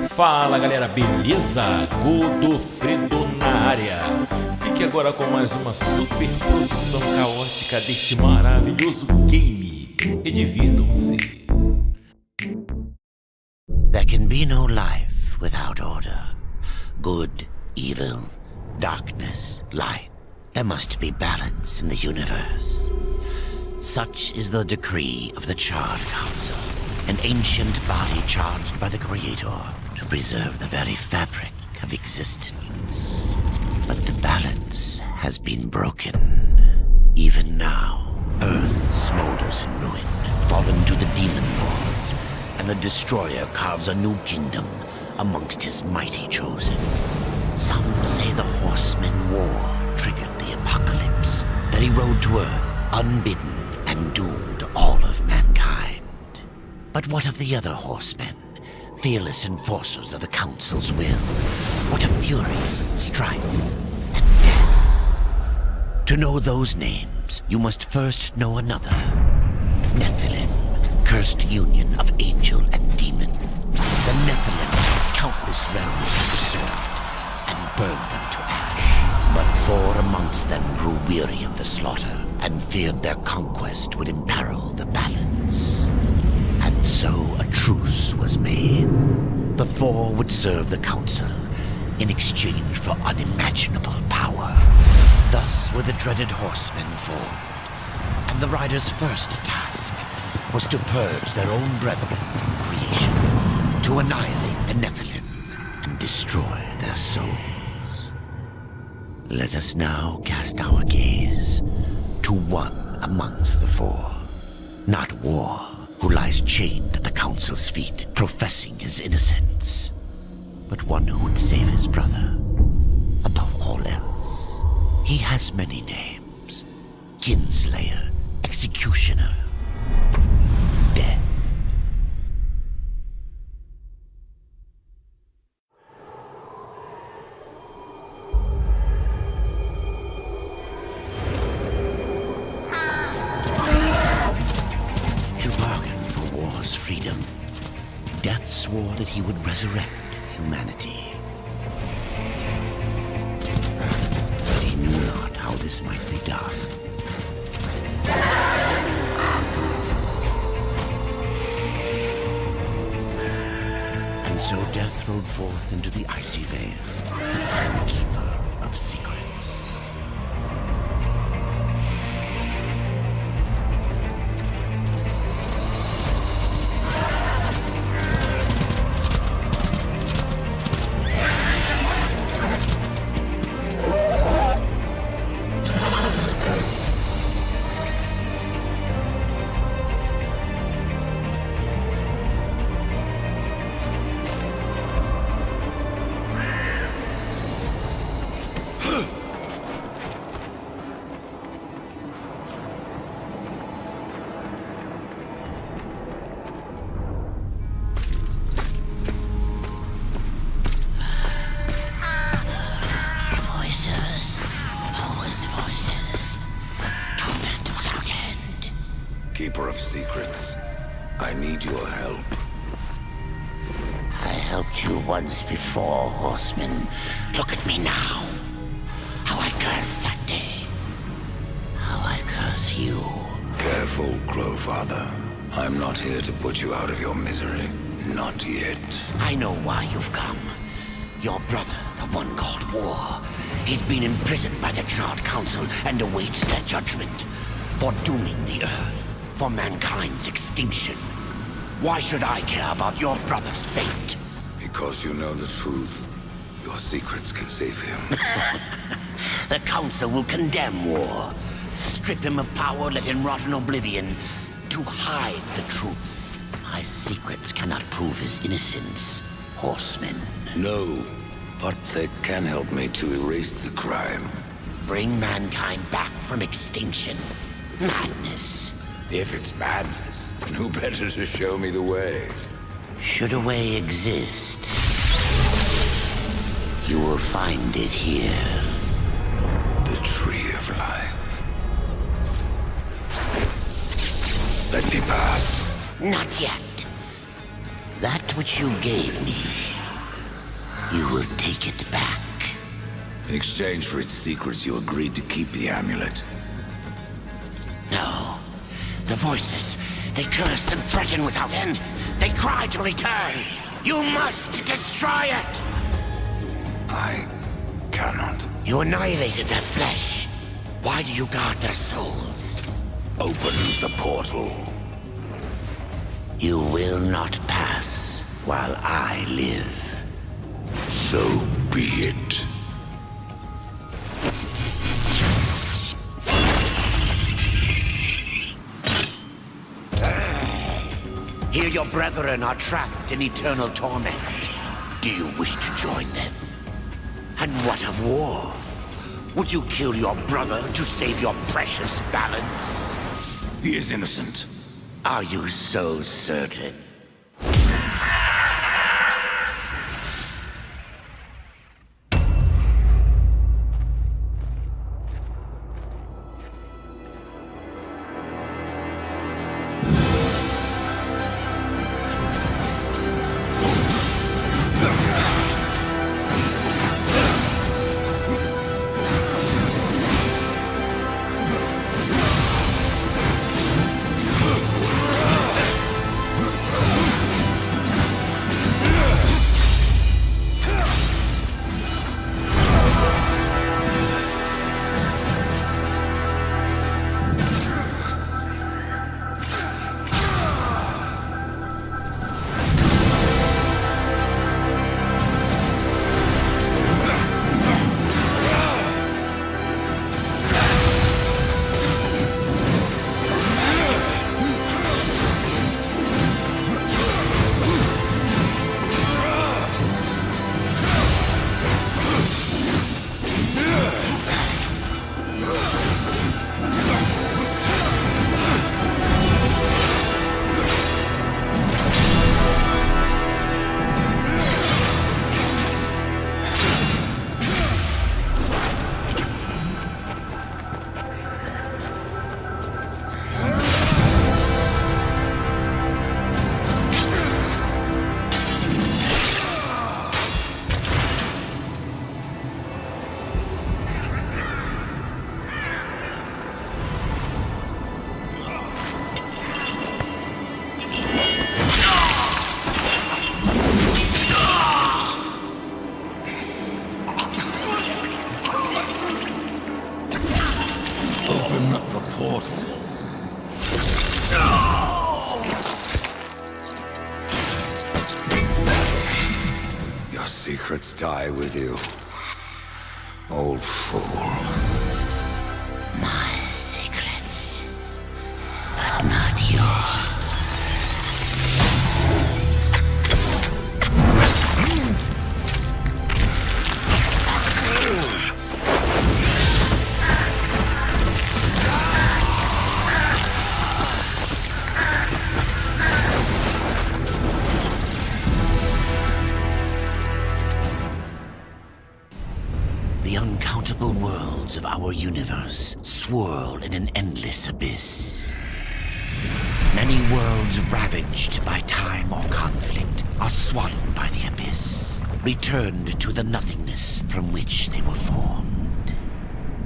Fala galera, beleza? Godofredo na área. Fique agora com mais uma super produção caótica deste maravilhoso game. E divirtam-se. There can be no life without order. Good, evil, darkness, light. There must be balance in the universe. Such is the decree of the Charred Council, an ancient body charged by the Creator to preserve the very fabric of existence. But the balance has been broken. Even now, Earth smolders in ruin, fallen to the demon lords, and the Destroyer carves a new kingdom amongst his mighty chosen. Some say the Horseman War triggered the apocalypse, that he rode to Earth unbidden and doomed all of mankind. But what of the other horsemen, fearless enforcers of the Council's will? What of fury, strife, and death? To know those names, you must first know another. Nephilim, cursed union of angel and demon. The Nephilim had countless realms to serve and burned them to ash. But 4 amongst them grew weary of the slaughter and feared their conquest would imperil the balance. And so a truce was made. The 4 would serve the Council in exchange for unimaginable power. Thus were the dreaded horsemen formed, and the riders' first task was to purge their own brethren from creation, to annihilate the Nephilim and destroy their souls. Let us now cast our gaze to one amongst the 4, not War, who lies chained at the Council's feet, professing his innocence, but one who would save his brother above all else. He has many names: Kinslayer, Executioner, Death. Freedom, Death swore that he would resurrect humanity. But he knew not how this might be done. And so Death rode forth into the icy veil to find the keeper of secrets. Keeper of secrets, I need your help. I helped you once before, Horseman. Look at me now. How I cursed that day. How I curse you. Careful, Crowfather. I'm not here to put you out of your misery. Not yet. I know why you've come. Your brother, the one called War, he's been imprisoned by the Charred Council and awaits their judgment for dooming the Earth, for mankind's extinction. Why should I care about your brother's fate? Because you know the truth. Your secrets can save him. The Council will condemn War. Strip him of power, let him rot in oblivion, to hide the truth. My secrets cannot prove his innocence, Horseman. No, but they can help me to erase the crime. Bring mankind back from extinction. Madness. If it's madness, then who better to show me the way? Should a way exist, you will find it here. The Tree of Life. Let me pass. Not yet. That which you gave me you will take it back. In exchange for its secrets, you agreed to keep the amulet. No. The voices, they curse and threaten without end. They cry to return. You must destroy it! I cannot. You annihilated their flesh. Why do you guard their souls? Open the portal. You will not pass while I live. So be it. Here your brethren are trapped in eternal torment. Do you wish to join them? And what of war? Would you kill your brother to save your precious balance? He is innocent. Are you so certain? Secrets die with you, old fool. My secrets, but not yours. The uncountable worlds of our universe swirl in an endless abyss. Many worlds ravaged by time or conflict are swallowed by the abyss, returned to the nothingness from which they were formed.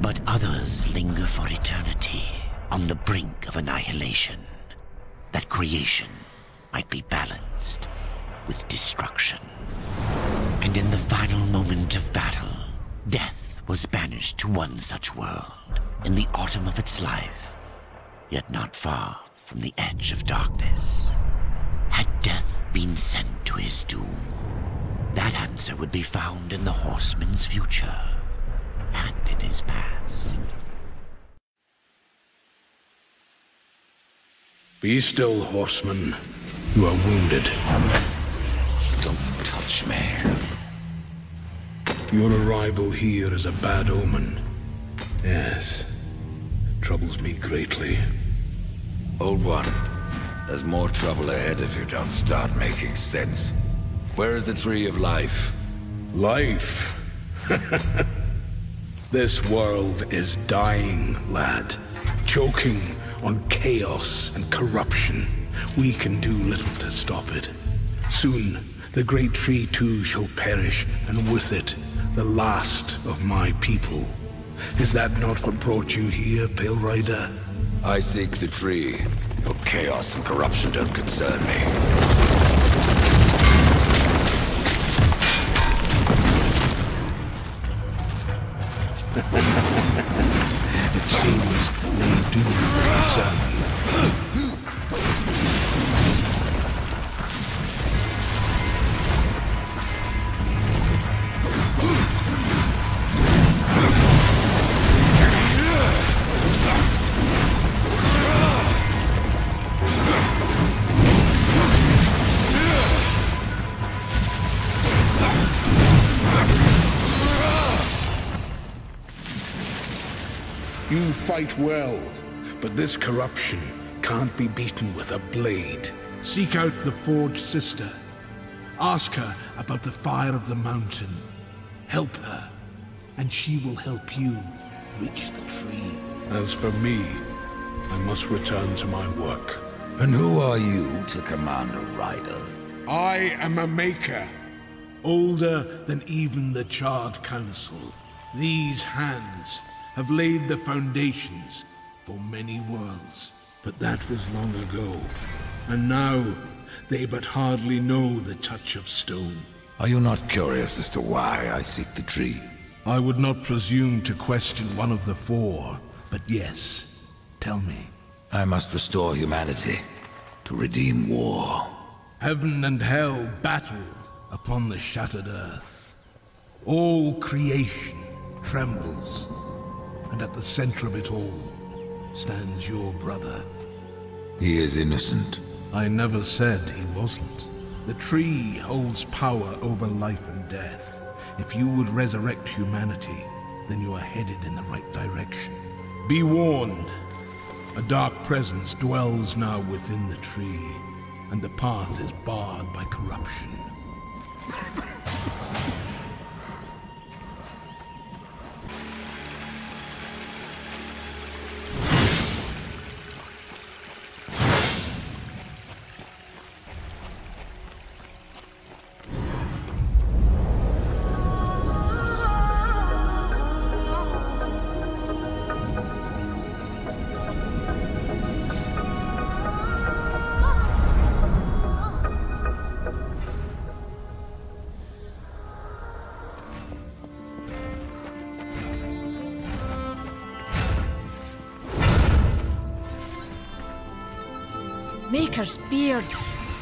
But others linger for eternity on the brink of annihilation, that creation might be balanced with destruction. And in the final moment of battle, death was banished to one such world in the autumn of its life, yet not far from the edge of darkness. Had death been sent to his doom? That answer would be found in the horseman's future and in his past. Be still, horseman. You are wounded. Don't touch me. Your arrival here is a bad omen. Yes. Troubles me greatly. Old one, there's more trouble ahead if you don't start making sense. Where is the tree of life? Life? This world is dying, lad. Choking on chaos and corruption. We can do little to stop it. Soon, The great tree too shall perish, and with it, the last of my people. Is that not what brought you here, Pale Rider? I seek the tree. Your chaos and corruption don't concern me. It seems they do concern you. You fight well, but this corruption can't be beaten with a blade. Seek out the Forge Sister. Ask her about the fire of the mountain. Help her, and she will help you reach the tree. As for me, I must return to my work. And who are you to command a rider? I am a maker, older than even the Charred Council. These hands have laid the foundations for many worlds. But that was long ago, and now they but hardly know the touch of stone. Are you not curious as to why I seek the tree? I would not presume to question one of the four, but yes, tell me. I must restore humanity, to redeem war. Heaven and hell battle upon the shattered earth. All creation trembles, and at the center of it all stands your brother. He is innocent. I never said he wasn't. The tree holds power over life and death. If you would resurrect humanity, then you are headed in the right direction. Be warned. A dark presence dwells now within the tree, and the path is barred by corruption. Maker's beard.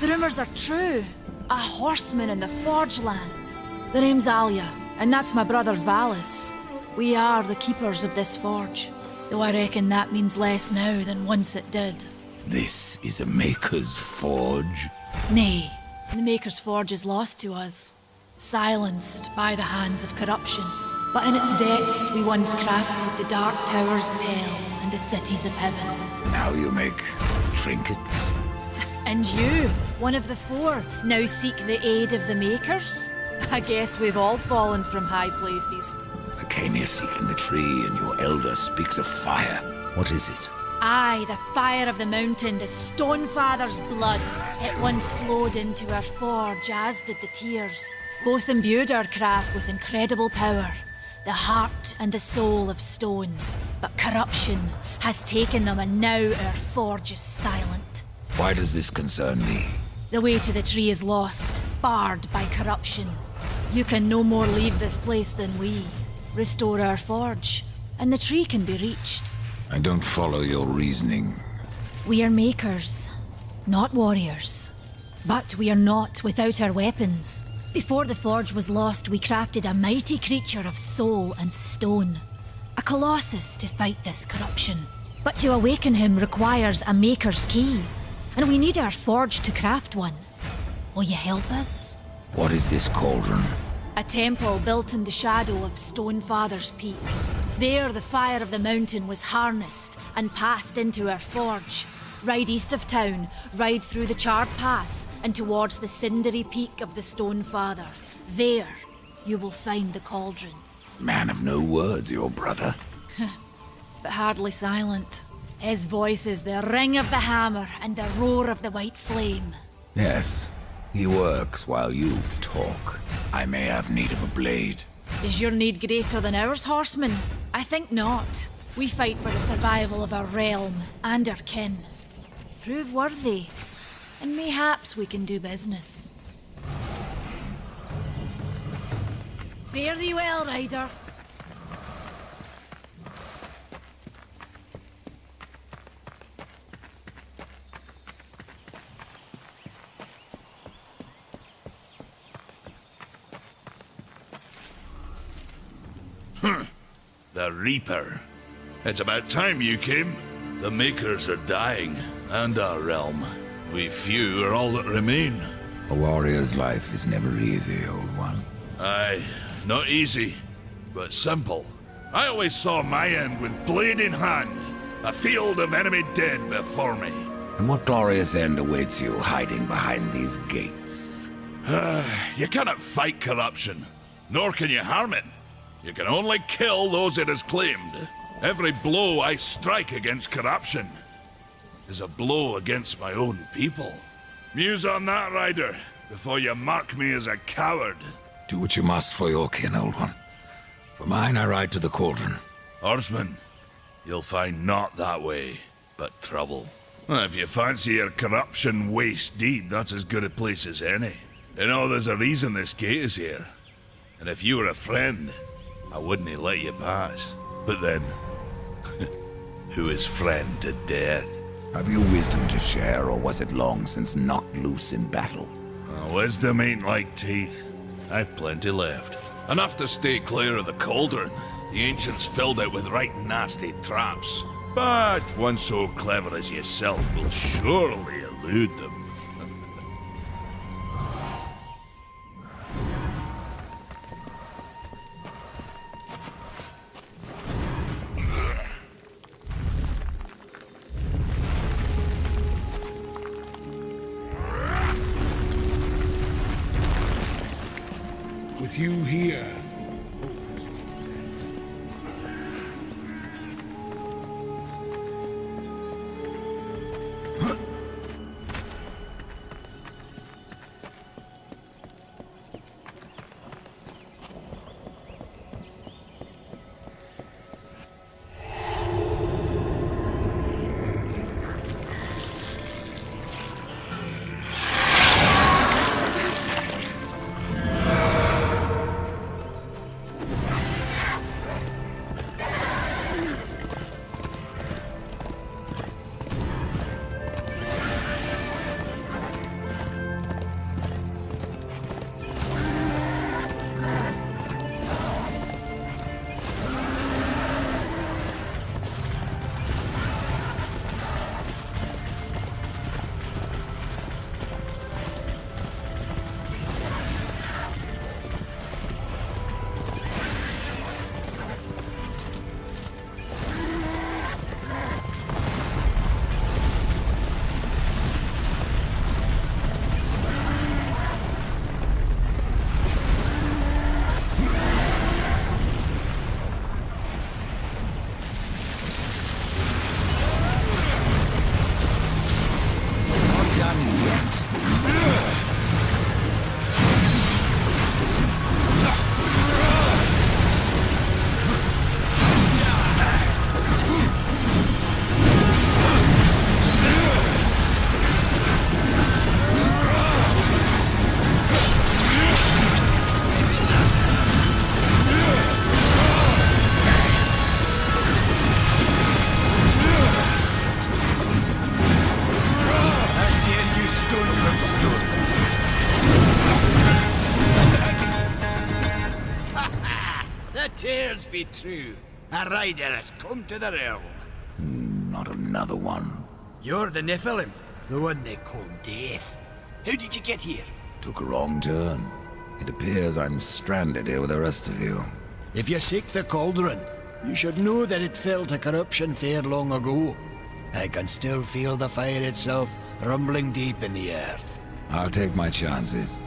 The rumors are true. A horseman in the Forge lands. The name's Alia, and that's my brother Valis. We are the keepers of this forge, though I reckon that means less now than once it did. This is a Maker's Forge? Nay, the Maker's Forge is lost to us, silenced by the hands of corruption. But in its depths we once crafted the dark towers of hell and the cities of heaven. Now you make trinkets? And you, one of the four, now seek the aid of the Makers? I guess we've all fallen from high places. I came here seeking the tree, and your elder speaks of fire. What is it? Aye, the fire of the mountain, the Stonefather's blood. It once flowed into our forge, as did the tears. Both imbued our craft with incredible power, the heart and the soul of stone. But corruption has taken them, and now our forge is silent. Why does this concern me? The way to the tree is lost, barred by corruption. You can no more leave this place than we. Restore our forge, and the tree can be reached. I don't follow your reasoning. We are makers, not warriors. But we are not without our weapons. Before the forge was lost, we crafted a mighty creature of soul and stone. A colossus to fight this corruption. But to awaken him requires a maker's key. And we need our forge to craft one. Will you help us? What is this cauldron? A temple built in the shadow of Stonefather's Peak. There the fire of the mountain was harnessed and passed into our forge. Ride east of town, ride through the charred pass and towards the cindery peak of the Stonefather. There you will find the cauldron. Man of no words, your brother. But hardly silent. His voice is the ring of the hammer and the roar of the white flame. Yes, He works while you talk. I may have need of a blade. Is your need greater than ours, horseman? I think not. We fight for the survival of our realm and our kin. Prove worthy, and mayhaps we can do business. Fare thee well, rider. The Reaper. It's about time you came. The Makers are dying, and our realm. We few are all that remain. A warrior's life is never easy, old one. Aye, not easy, but simple. I always saw my end with blade in hand, a field of enemy dead before me. And what glorious end awaits you hiding behind these gates? You cannot fight corruption, nor can you harm it. You can only kill those it has claimed. Every blow I strike against corruption is a blow against my own people. Muse on that, Rider, before you mark me as a coward. Do what you must for your kin, old one. For mine, I ride to the cauldron. Horseman, you'll find not that way, but trouble. If you fancy your corruption waist deep, that's as good a place as any. You know, there's a reason this gate is here. And if you were a friend, I wouldn't let you pass. But then, who is friend to death? Have you wisdom to share, or was it long since knocked loose in battle? Wisdom ain't like teeth. I've plenty left. Enough to stay clear of the cauldron. The ancients filled it with right nasty traps. But one so clever as yourself will surely elude them. With you here, Tears be true. A rider has come to the realm. Not another one. You're the FIlme, the one they call Death. How did you get here? Took a wrong turn. It appears I'm stranded here with the rest of you. If you seek the cauldron, you should know that it fell to corruption fair long ago. I can still feel the fire itself rumbling deep in the earth. I'll take my chances.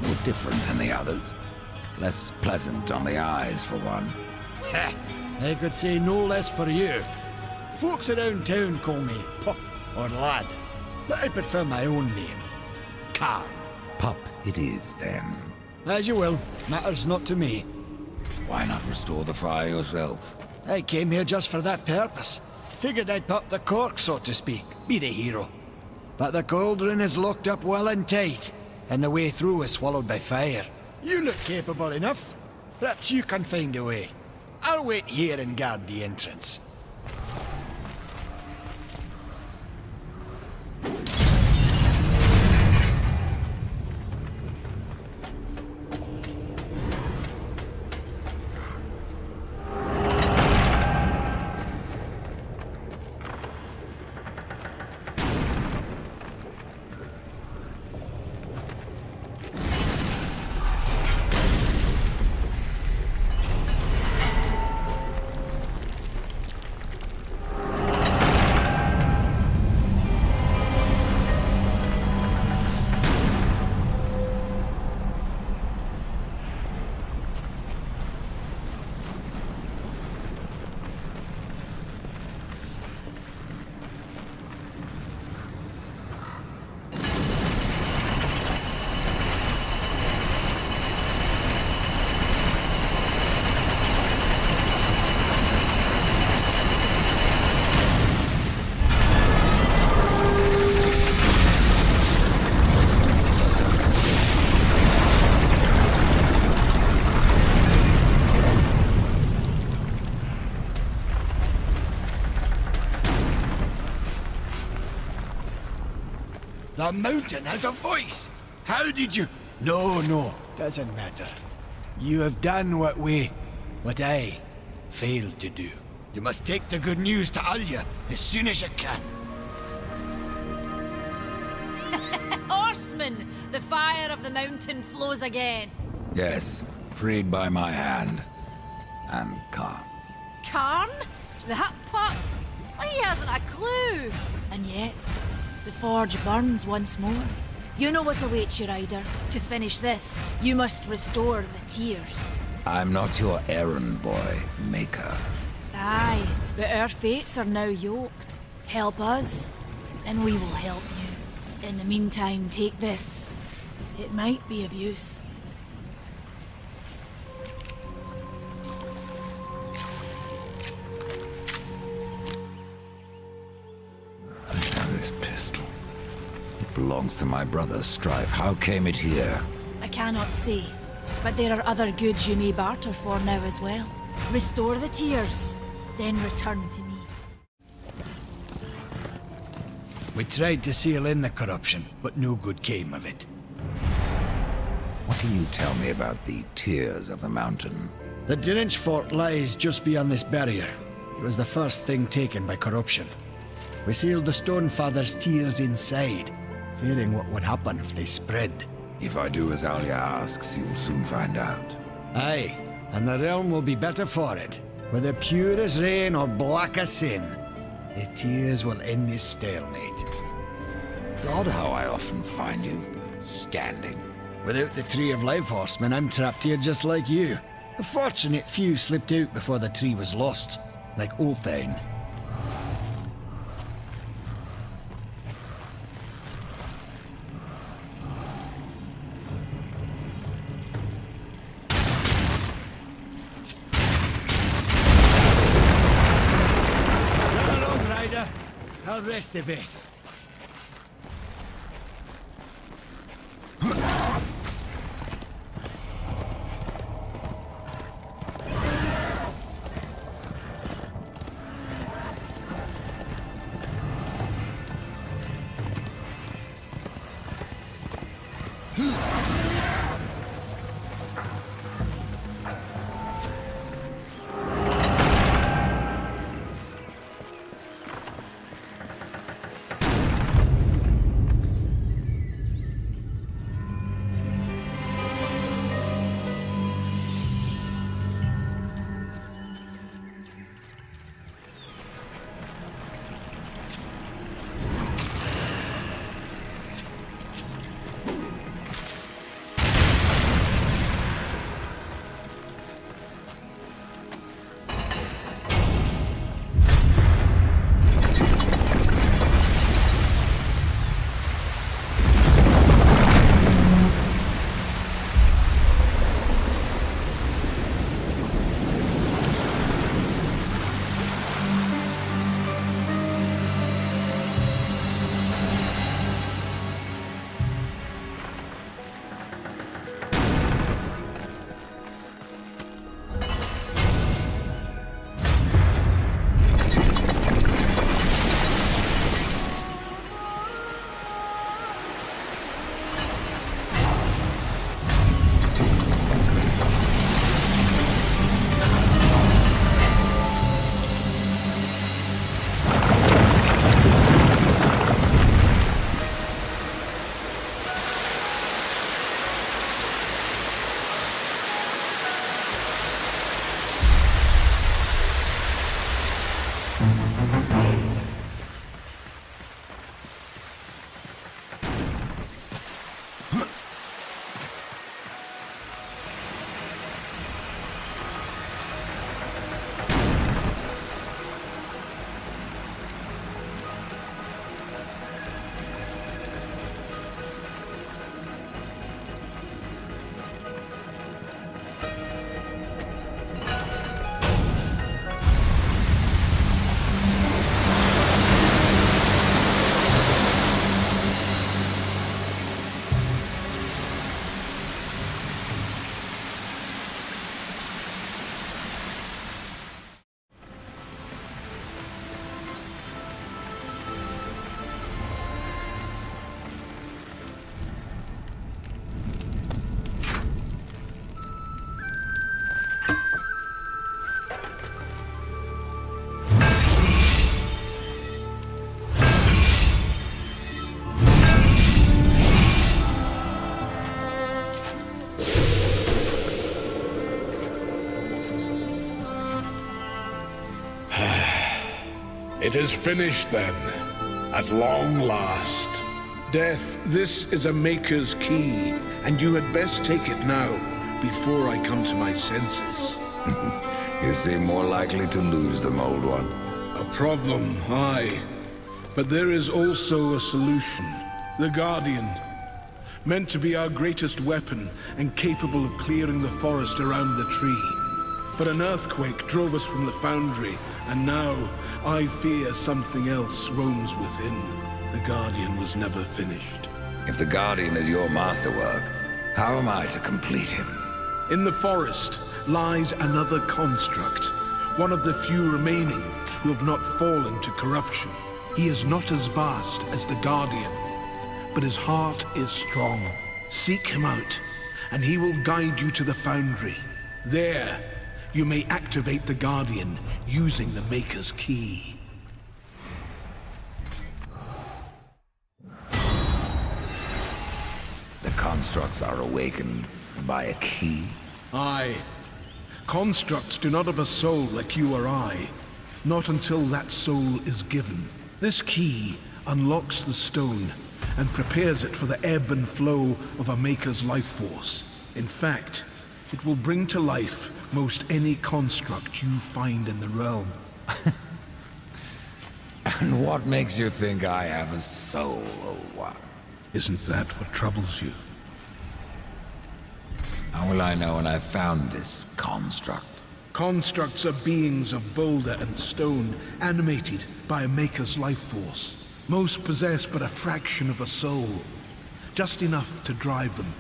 No different than the others. Less pleasant on the eyes, for one. Ha! I could say no less for you. Folks around town call me Pup or Lad, but I prefer my own name. Khan. Pup it is, then. As you will. Matters not to me. Why not restore the fire yourself? I came here just for that purpose. Figured I'd pop the cork, so to speak. Be the hero. But the cauldron is locked up well and tight, and the way through is swallowed by fire. You look capable enough. Perhaps you can find a way. I'll wait here and guard the entrance. The mountain has a voice! How did you... No, doesn't matter. You have done what I failed to do. You must take the good news to Alya as soon as you can. Horseman! The fire of the mountain flows again. Yes, freed by my hand. And Khan's. Karn? That pup? He hasn't a clue. And yet, the forge burns once more. You know what awaits you, Ryder. To finish this, you must restore the tears. I'm not your errand boy, Maker. Aye, but our fates are now yoked. Help us, and we will help you. In the meantime, take this. It might be of use. This pistol. It belongs to my brother, Strife. How came it here? I cannot say, but there are other goods you may barter for now as well. Restore the tears, then return to me. We tried to seal in the corruption, but no good came of it. What can you tell me about the tears of the mountain? The Drench fort lies just beyond this barrier. It was the first thing taken by corruption. We sealed the Stonefather's tears inside, fearing what would happen if they spread. If I do as Alya asks, you'll soon find out. Aye, and the realm will be better for it. Whether pure as rain or black as sin, the tears will end this stalemate. It's odd how I often find you standing. Without the Tree of Life, Horseman, I'm trapped here just like you. A fortunate few slipped out before the tree was lost, like Ulthane. I'll rest a bit. It is finished then, at long last. Death, this is a Maker's key, and you had best take it now, before I come to my senses. You seem more likely to lose them, old one. A problem, aye. But there is also a solution. The Guardian. Meant to be our greatest weapon, and capable of clearing the forest around the tree. But an earthquake drove us from the foundry, and now I fear something else roams within. The Guardian was never finished. If the Guardian is your masterwork, how am I to complete him? In the forest lies another construct, one of the few remaining who have not fallen to corruption. He is not as vast as the Guardian, but his heart is strong. Seek him out, and he will guide you to the foundry. There, you may activate the Guardian using the Maker's key. The constructs are awakened by a key? Aye. Constructs do not have a soul like you or I. Not until that soul is given. This key unlocks the stone and prepares it for the ebb and flow of a Maker's life force. In fact, it will bring to life most any construct you find in the realm. And what makes you think I have a soul, old one? Isn't that what troubles you? How will I know when I've found this construct? Constructs are beings of boulder and stone, animated by a Maker's life force. Most possess but a fraction of a soul, just enough to drive them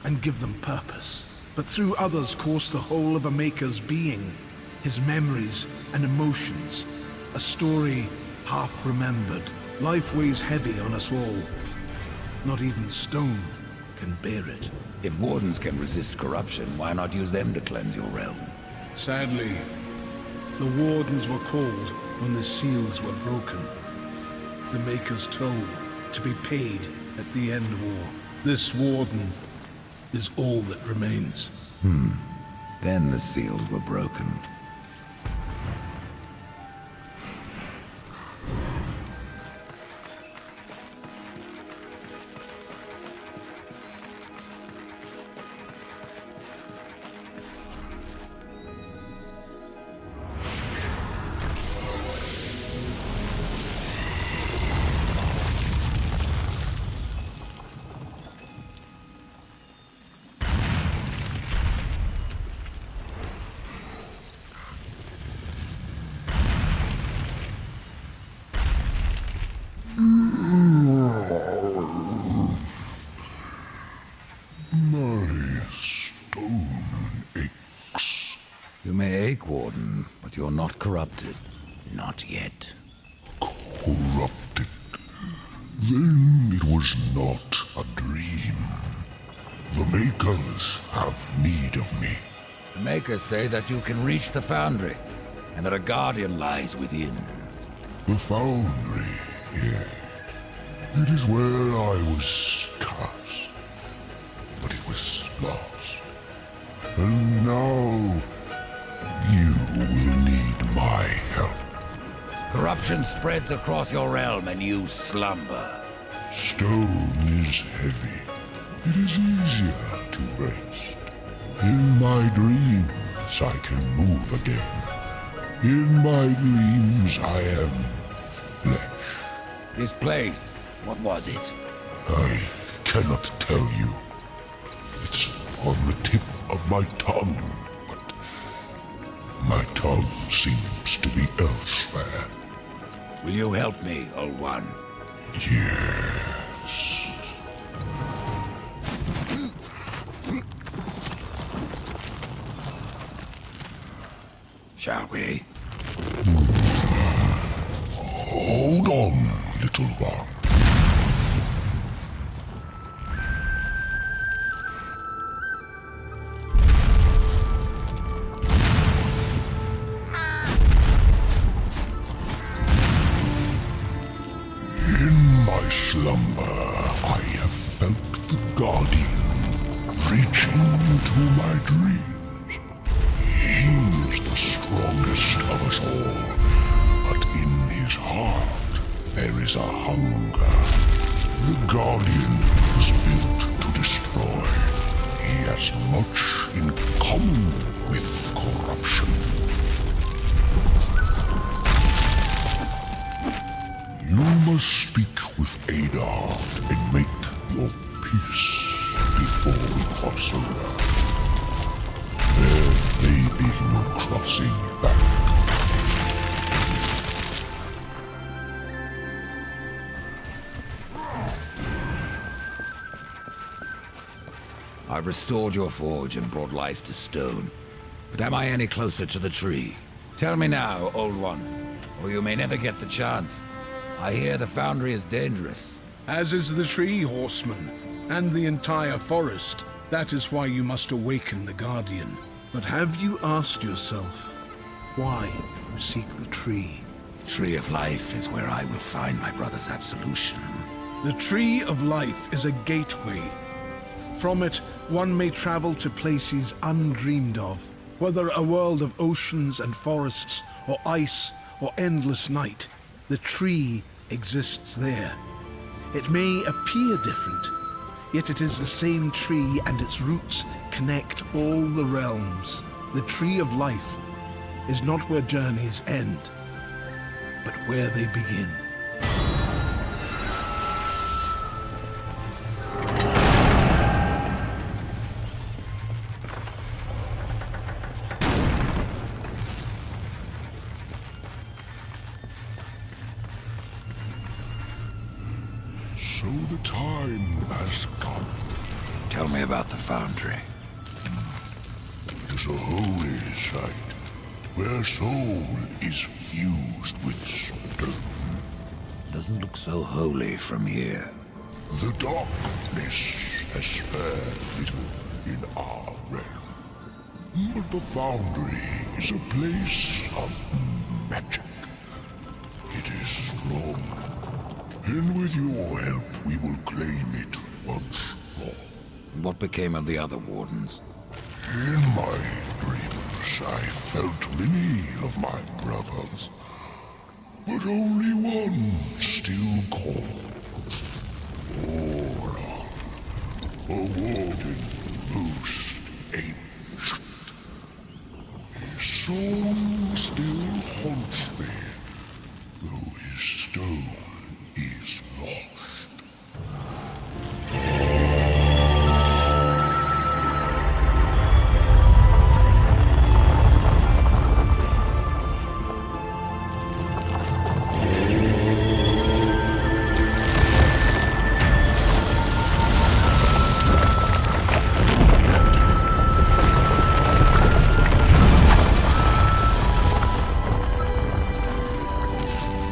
and give them purpose. But through others course the whole of a Maker's being, his memories and emotions, a story half remembered. Life weighs heavy on us all. Not even stone can bear it. If wardens can resist corruption, why not use them to cleanse your realm? Sadly, the wardens were called when the seals were broken. The Maker's toll to be paid at the end war. This warden is all that remains. Then the seals were broken. You may ache, Warden, but you're not corrupted. Not yet. Corrupted. Then it was not a dream. The Makers have need of me. The Makers say that you can reach the Foundry, and that a Guardian lies within. The Foundry, yes. It is where I was cast. But it was lost. And now, you will need my help. Corruption spreads across your realm, and you slumber. Stone is heavy. It is easier to rest. In my dreams, I can move again. In my dreams, I am flesh. This place, what was it? I cannot tell you. It's on the tip of my tongue, but my tongue seems to be elsewhere. Will you help me, old one? Yes. Shall we? Hold on, little one. In my slumber, I have felt the Guardian reaching into my dreams. He is the strongest of us all, but in his his heart, there is a hunger. The Guardian was built to destroy. He has much in common with corruption. You must speak with Adar and make your peace before we cross over. There may be no crossing back. I've restored your forge and brought life to stone. But am I any closer to the tree? Tell me now, old one, or you may never get the chance. I hear the foundry is dangerous. As is the tree, horseman, and the entire forest. That is why you must awaken the Guardian. But have you asked yourself why you seek the tree? The Tree of Life is where I will find my brother's absolution. The Tree of Life is a gateway. From it, one may travel to places undreamed of, whether a world of oceans and forests, or ice, or endless night. The tree exists there. It may appear different, yet it is the same tree, and its roots connect all the realms. The Tree of Life is not where journeys end, but where they begin. So the time has come. Tell me about the foundry. It is a holy site, where soul is fused with stone. Doesn't look so holy from here. The darkness has spared little in our realm. But the foundry is a place of magic. It is strong. And with your help, we will claim it once more. What became of the other wardens? In my dreams, I felt many of my brothers, but only one still called Aura, a warden most ancient. His song still haunts me, though his stone is lost.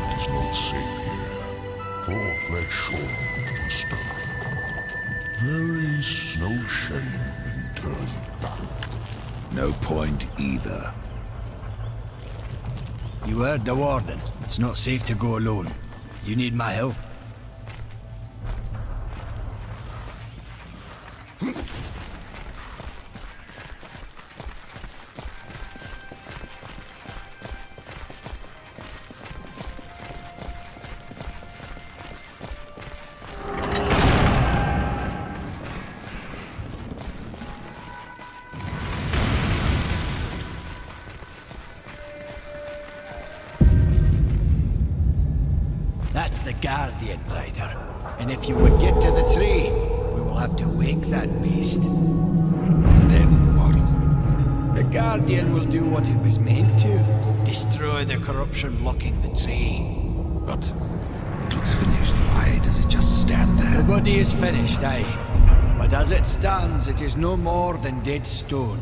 It's not safe here. For flesh or for stone. There is no shame in turning back. No point either. You heard the warden. It's not safe to go alone. You need my help. That's the Guardian, Rider. And if you would get to the tree, we will have to wake that beast. And then what? The Guardian will do what it was meant to. Destroy the corruption blocking the tree. But it looks finished. Why does it just stand there? The body is finished, aye. But as it stands, it is no more than dead stone.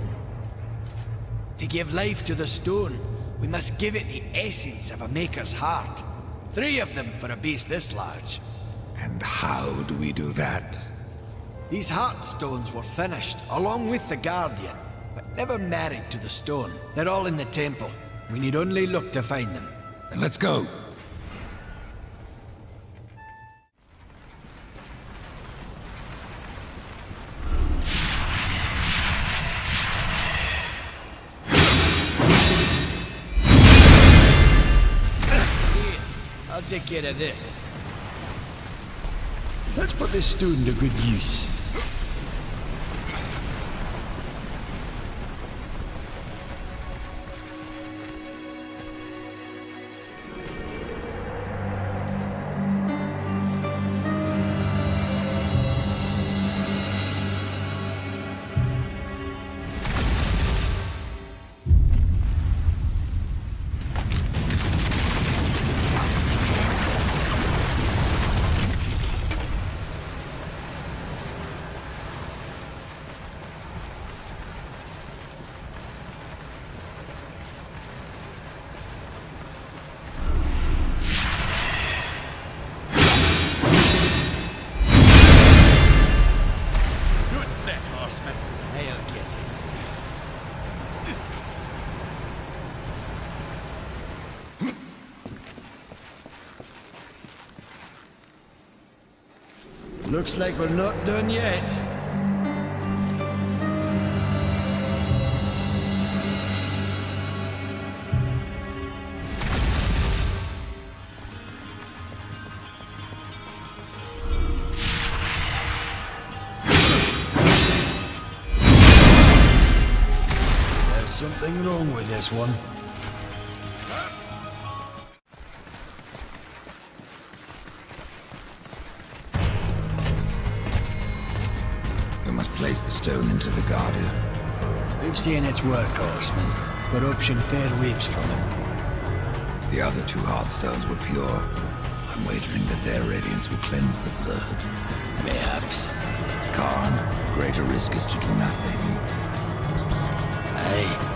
To give life to the stone, we must give it the essence of a maker's heart. 3 of them for a beast this large. And how do we do that? These heartstones were finished, along with the Guardian, but never married to the stone. They're all in the temple. We need only look to find them. Then let's go. take care of this. Let's put this stone to good use. Looks like we're not done yet. There's something wrong with this one. Place the stone into the garden. We've seen its work, horseman. Corruption fair weeps from it. The other two heartstones were pure. I'm wagering that their radiance will cleanse the third. Perhaps. Khan, the greater risk is to do nothing. Aye.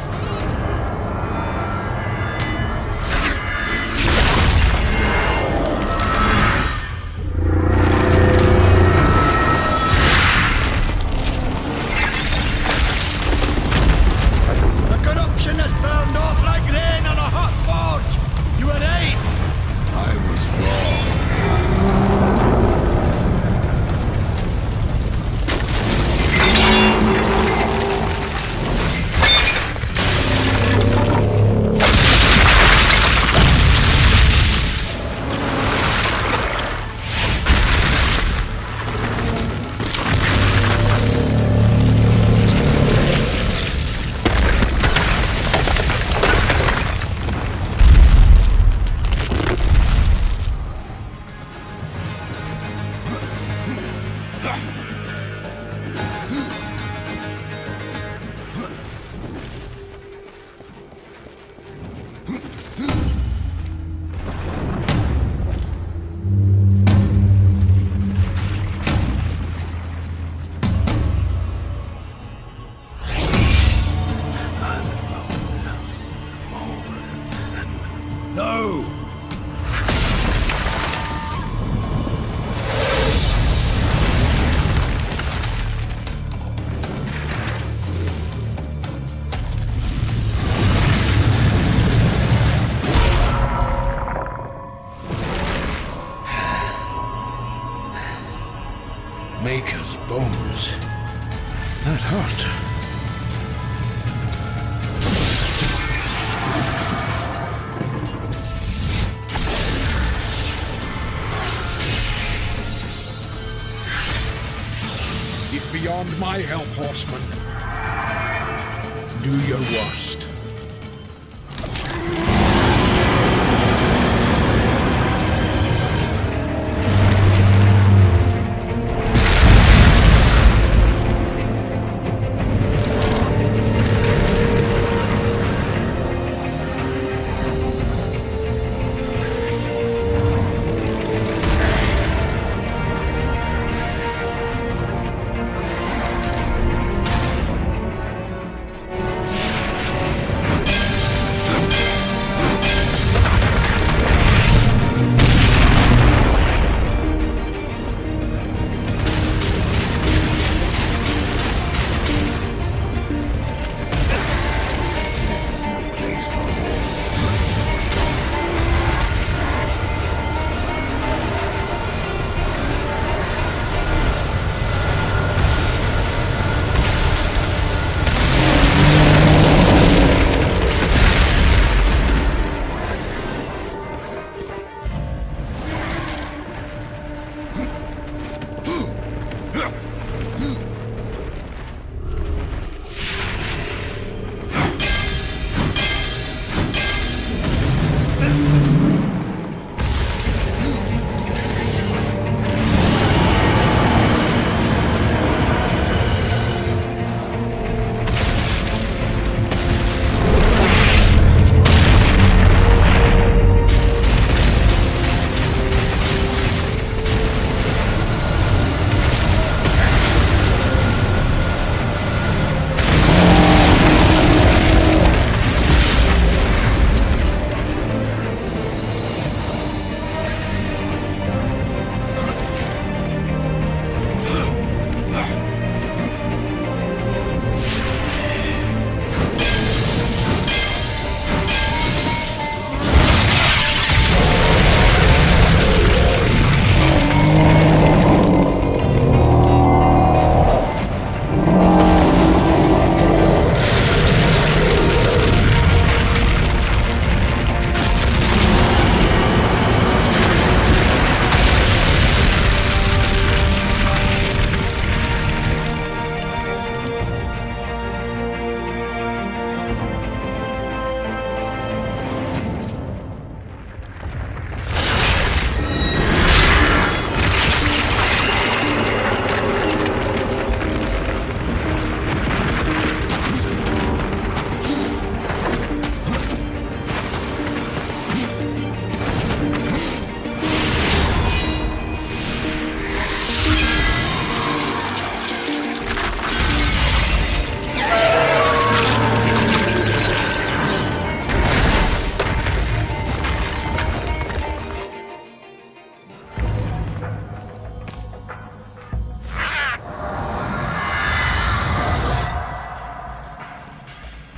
Maker's bones. That hurt. It's beyond my help, horseman. Do your worst.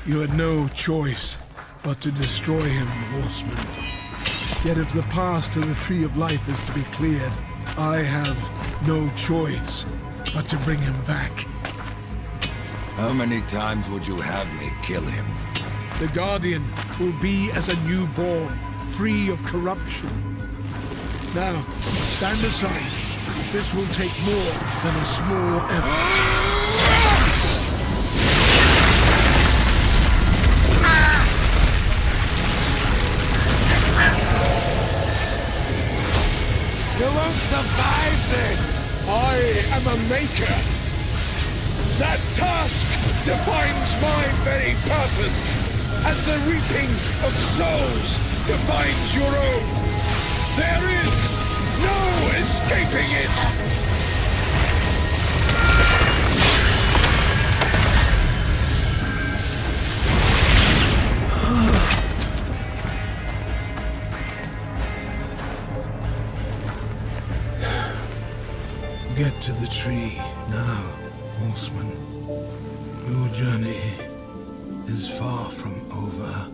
You had no choice but to destroy him, horseman. Yet if the path to the Tree of Life is to be cleared, I have no choice but to bring him back. How many times would you have me kill him? The Guardian will be as a newborn, free of corruption. Now, stand aside. This will take more than a small effort. You won't survive this! I am a maker. That task defines my very purpose, and the reaping of souls defines your own. There is no escaping it! Get to the tree now, horseman. Your journey is far from over.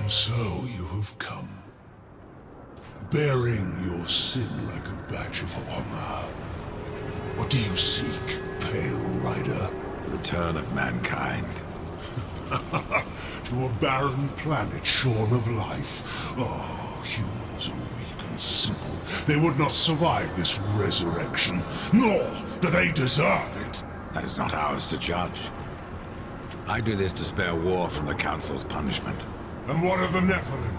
And so you have come, bearing your sin like a badge of honor. What do you seek, Pale Rider? The return of mankind. To a barren planet shorn of life. Oh, humans are weak and simple. They would not survive this resurrection, nor do they deserve it. That is not ours to judge. I do this to spare war from the Council's punishment. And what of the Nephilim?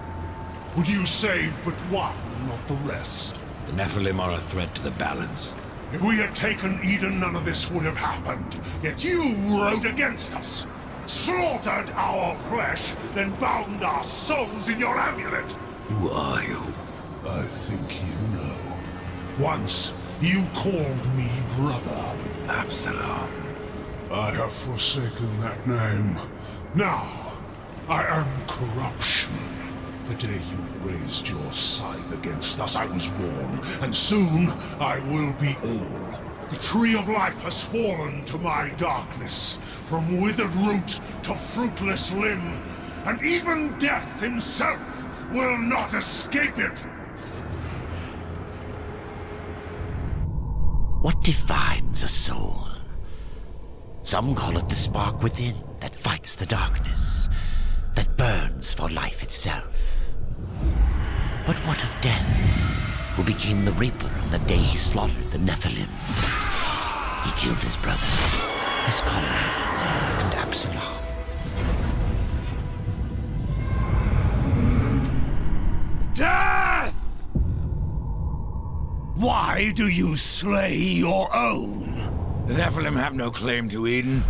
Would you save but one and not the rest? The Nephilim are a threat to the balance. If we had taken Eden, none of this would have happened. Yet you rode against us. Slaughtered our flesh, then bound our souls in your amulet. Who are you? I think you know. Once, you called me brother. Absalom. I have forsaken that name. Now, I am corruption. The day you raised your scythe against us, I was born, and soon I will be all. The Tree of Life has fallen to my darkness, from withered root to fruitless limb, and even death himself will not escape it. What divides a soul? Some call it the spark within that fights the darkness, that burns for life itself. But what of Death, who became the Reaper on the day he slaughtered the Nephilim? He killed his brother, his comrades, and Absalom. Death! Why do you slay your own? The Nephilim have no claim to Eden.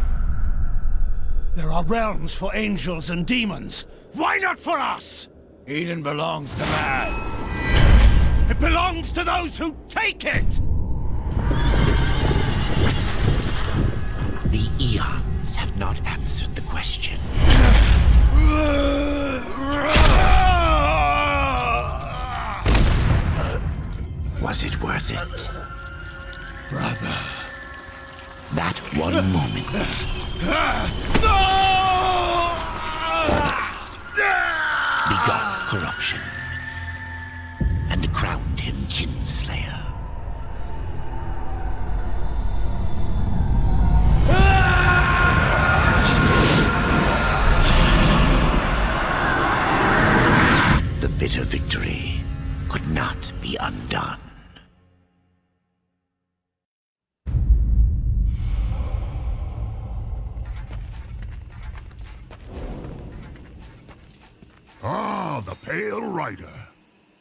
There are realms for angels and demons. Why not for us? Eden belongs to man. It belongs to those who take it! The eons have not answered the question. Was it worth it? Brother. That one moment begot corruption and crowned him kinslayer. The bitter victory could not be undone. Ah, the Pale Rider.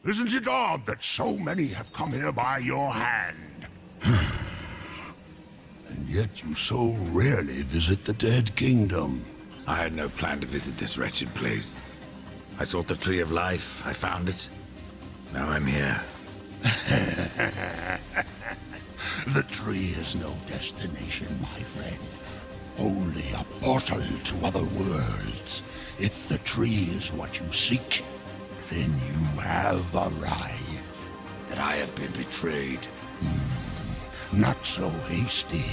Isn't it odd that so many have come here by your hand? And yet you so rarely visit the Dead Kingdom. I had no plan to visit this wretched place. I sought the Tree of Life, I found it. Now I'm here. The tree is no destination, my friend. Only a portal to other worlds. If the tree is what you seek, then you have arrived. That I have been betrayed. Not so hasty.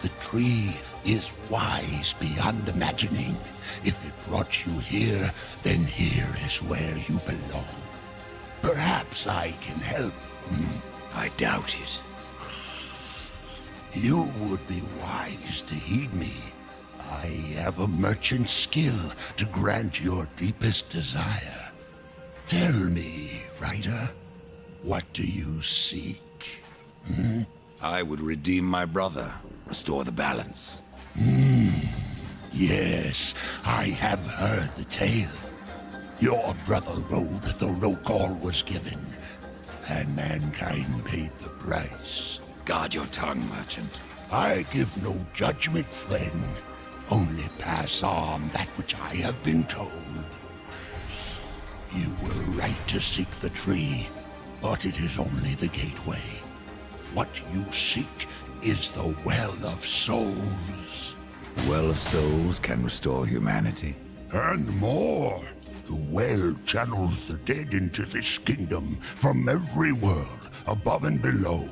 The tree is wise beyond imagining. If it brought you here, then here is where you belong. Perhaps I can help. I doubt it. You would be wise to heed me. I have a merchant's skill to grant your deepest desire. Tell me, Rider, what do you seek? I would redeem my brother, restore the balance. Yes, I have heard the tale. Your brother rode though no call was given, and mankind paid the price. Guard your tongue, merchant. I give no judgment, friend. Only pass on that which I have been told. You were right to seek the tree, but it is only the gateway. What you seek is the Well of Souls. The Well of Souls can restore humanity. And more. The well channels the dead into this kingdom from every world, above and below.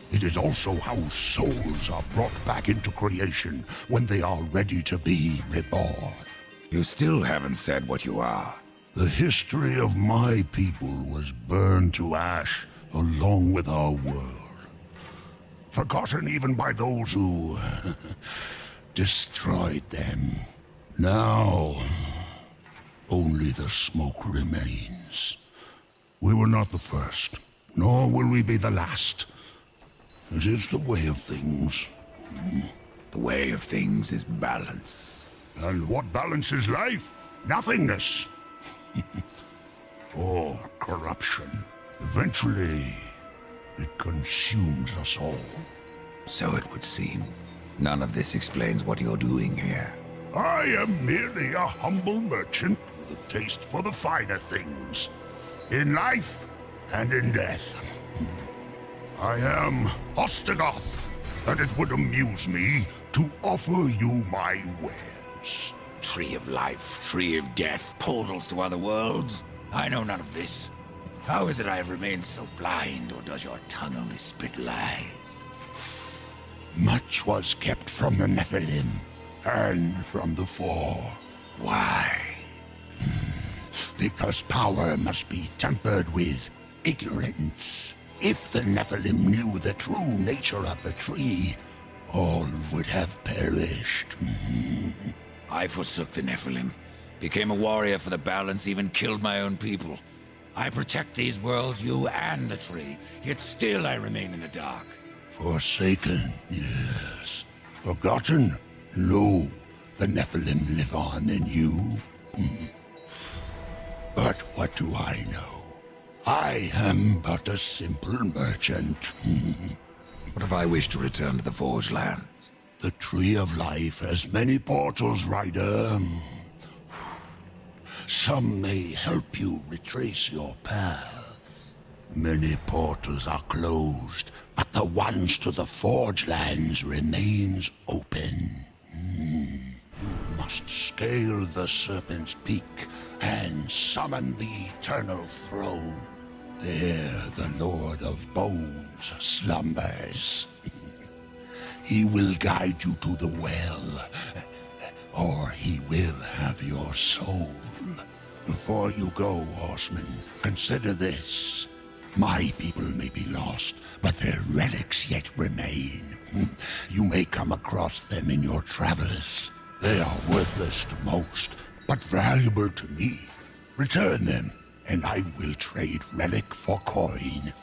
It is also how souls are brought back into creation when they are ready to be reborn. You still haven't said what you are. The history of my people was burned to ash along with our world. Forgotten even by those who destroyed them. Now, only the smoke remains. We were not the first, nor will we be the last. It is the way of things. The way of things is balance. And what balances life? Nothingness. Or corruption. Eventually, it consumes us all. So it would seem. None of this explains what you're doing here. I am merely a humble merchant with a taste for the finer things. In life and in death. I am Ostagoth, and it would amuse me to offer you my wares. Tree of life, tree of death, portals to other worlds. I know none of this. How is it I have remained so blind, or does your tongue only spit lies? Much was kept from the Nephilim, and from the Four. Why? Because power must be tempered with ignorance. If the Nephilim knew the true nature of the tree, all would have perished. I forsook the Nephilim, became a warrior for the balance, even killed my own people. I protect these worlds, you and the tree, yet still I remain in the dark. Forsaken, yes. Forgotten? No. The Nephilim live on in you. But what do I know? I am but a simple merchant. What if I wish to return to the Forge lands? The Tree of Life has many portals, Rider. Some may help you retrace your path. Many portals are closed, but the ones to the Forge lands remains open. You must scale the Serpent's Peak and summon the Eternal Throne. There the Lord of Bones slumbers. He will guide you to the well, or he will have your soul. Before you go, horseman, consider this. My people may be lost, but their relics yet remain. You may come across them in your travels. They are worthless to most, but valuable to me. Return them, and I will trade relic for coin.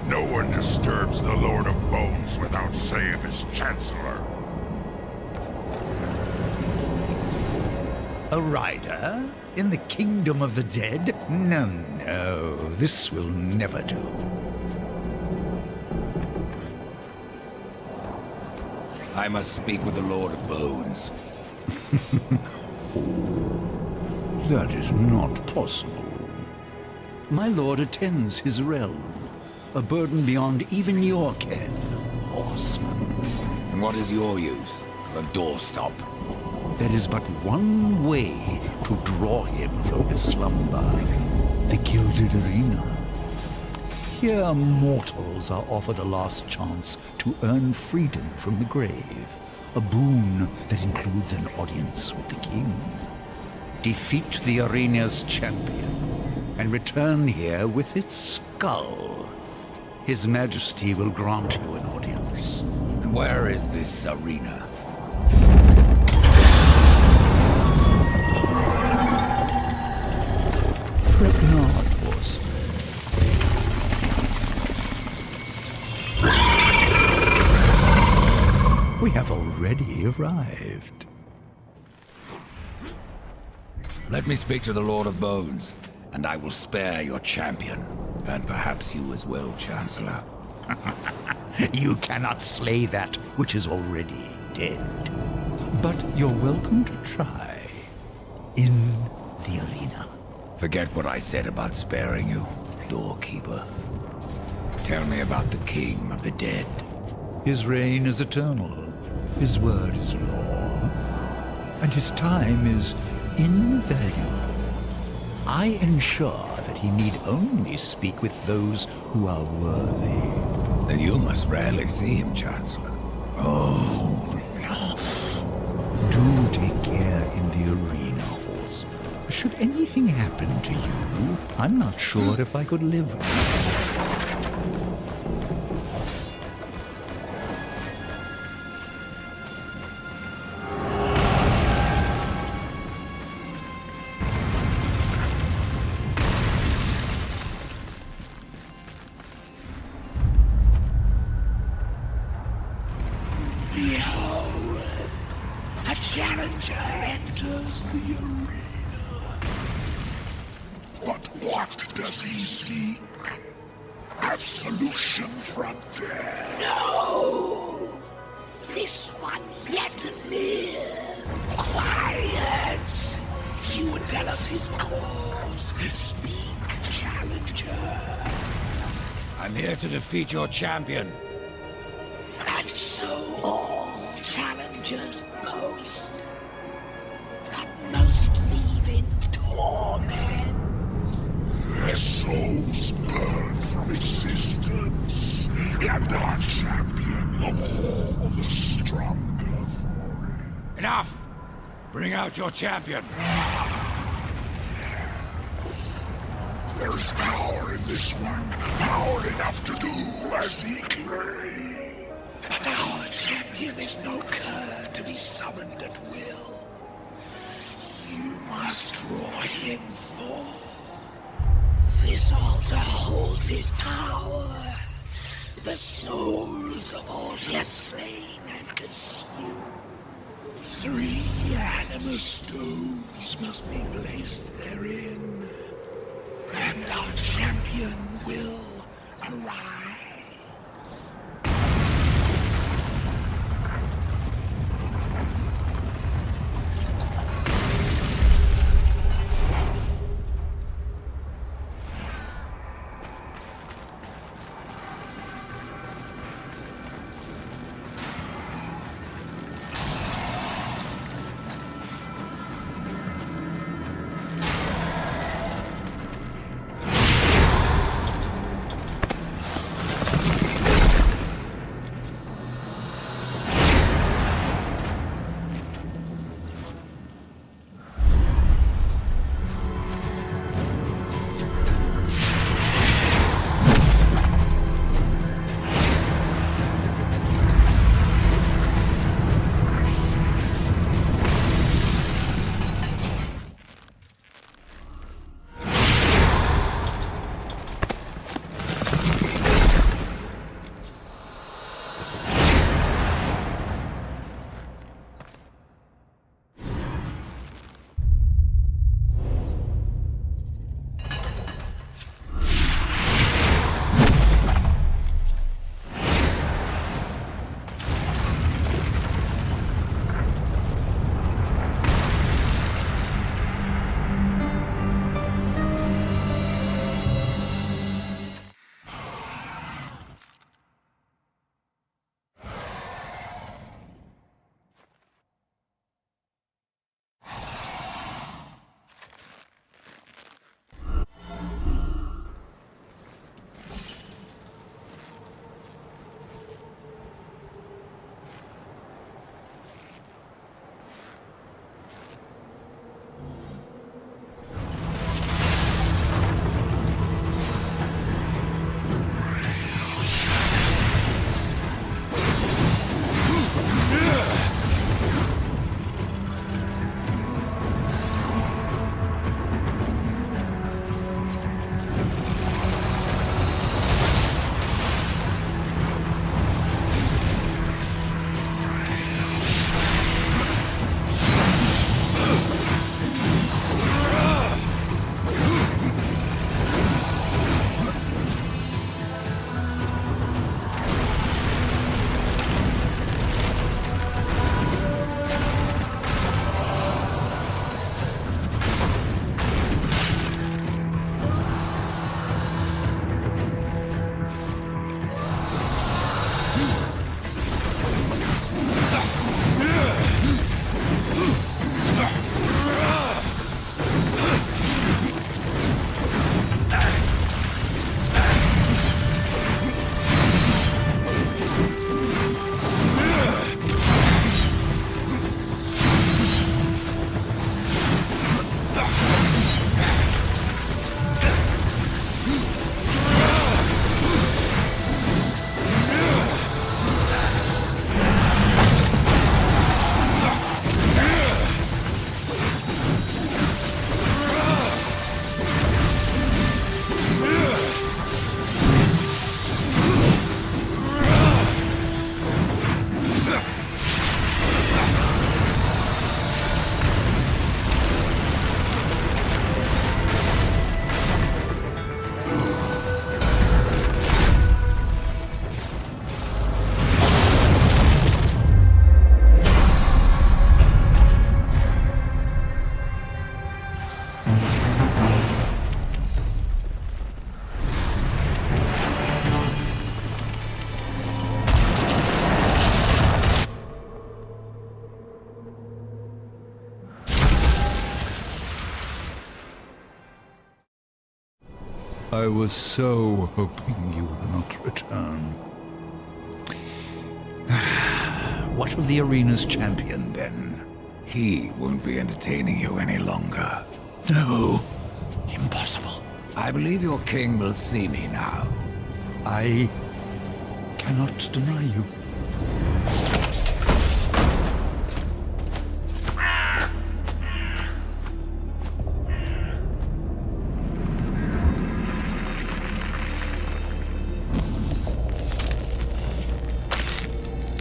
No one disturbs the Lord of Bones without say of his Chancellor. A rider? In the kingdom of the dead? No, no, this will never do. I must speak with the Lord of Bones. That is not possible. My lord attends his realm, a burden beyond even your ken, horseman. And what is your use as a doorstop? There is but one way to draw him from his slumber. The Gilded Arena. Here, mortals are offered a last chance to earn freedom from the grave, a boon that includes an audience with the king. Defeat the arena's champion, and return here with its skull. His Majesty will grant you an audience. And where is this arena? Fret not, horse. We have already arrived. Let me speak to the Lord of Bones, and I will spare your champion. And perhaps you as well, Chancellor. You cannot slay that which is already dead. But you're welcome to try. In the arena. Forget what I said about sparing you, doorkeeper. Tell me about the King of the Dead. His reign is eternal. His word is law. And his time is invaluable. I ensure that he need only speak with those who are worthy. Then you must rarely see him, Chancellor. Oh, do take care in the arena, horse. Should anything happen to you, I'm not sure if I could live with this. Behold, a challenger enters the arena. But what does he seek? Absolution from death? No! This one yet live. Quiet! He would tell us his cause. Speak, challenger. I'm here to defeat your champion. And so all challengers boast, but most leave in torment. Their souls burn from existence, and our champion all the stronger for it. Enough! Bring out your champion. There is power in this one, power enough to do as he claims. But our champion is no cur to be summoned at will. You must draw him forth. This altar holds his power. The souls of all he has slain and consumed. 3 animus stones must be placed therein. And our champion will arise. I was so hoping you would not return. What of the arena's champion, then? He won't be entertaining you any longer. No. Impossible. I believe your king will see me now. I cannot deny you.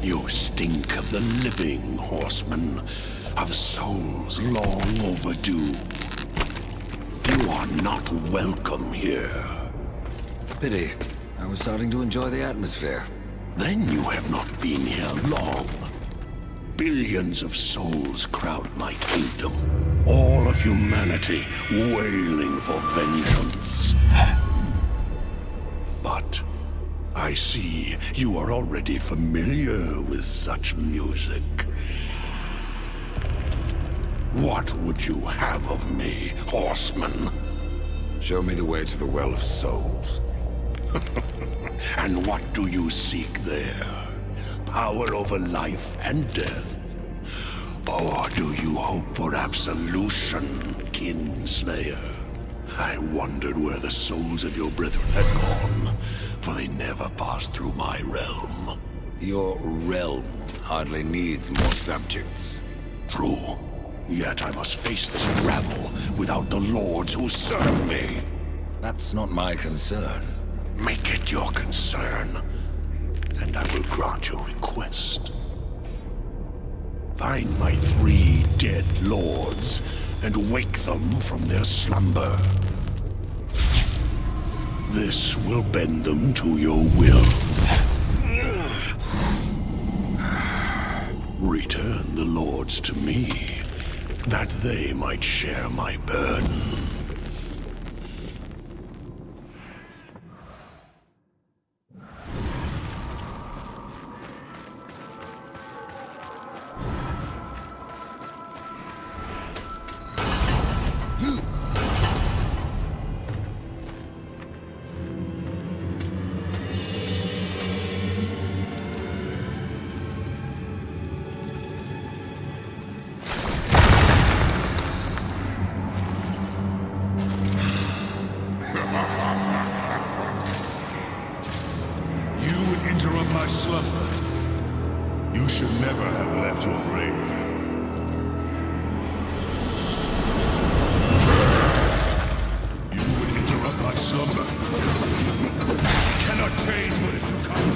You stink of the living, horseman, of souls long overdue. You are not welcome here. Pity. I was starting to enjoy the atmosphere. Then you have not been here long. Billions of souls crowd my kingdom. All of humanity wailing for vengeance. But I see you are already familiar with such music. What would you have of me, horseman? Show me the way to the Well of Souls. And what do you seek there? Power over life and death? Or do you hope for absolution, Kinslayer? I wondered where the souls of your brethren had gone, for they never passed through my realm. Your realm hardly needs more subjects. True. Yet I must face this rabble without the lords who serve me. That's not my concern. Make it your concern, and I will grant your request. Find my 3 dead lords, and wake them from their slumber. This will bend them to your will. Return the lords to me, that they might share my burden. My slumber. You should never have left your grave. You would interrupt my slumber. I cannot change what is to come.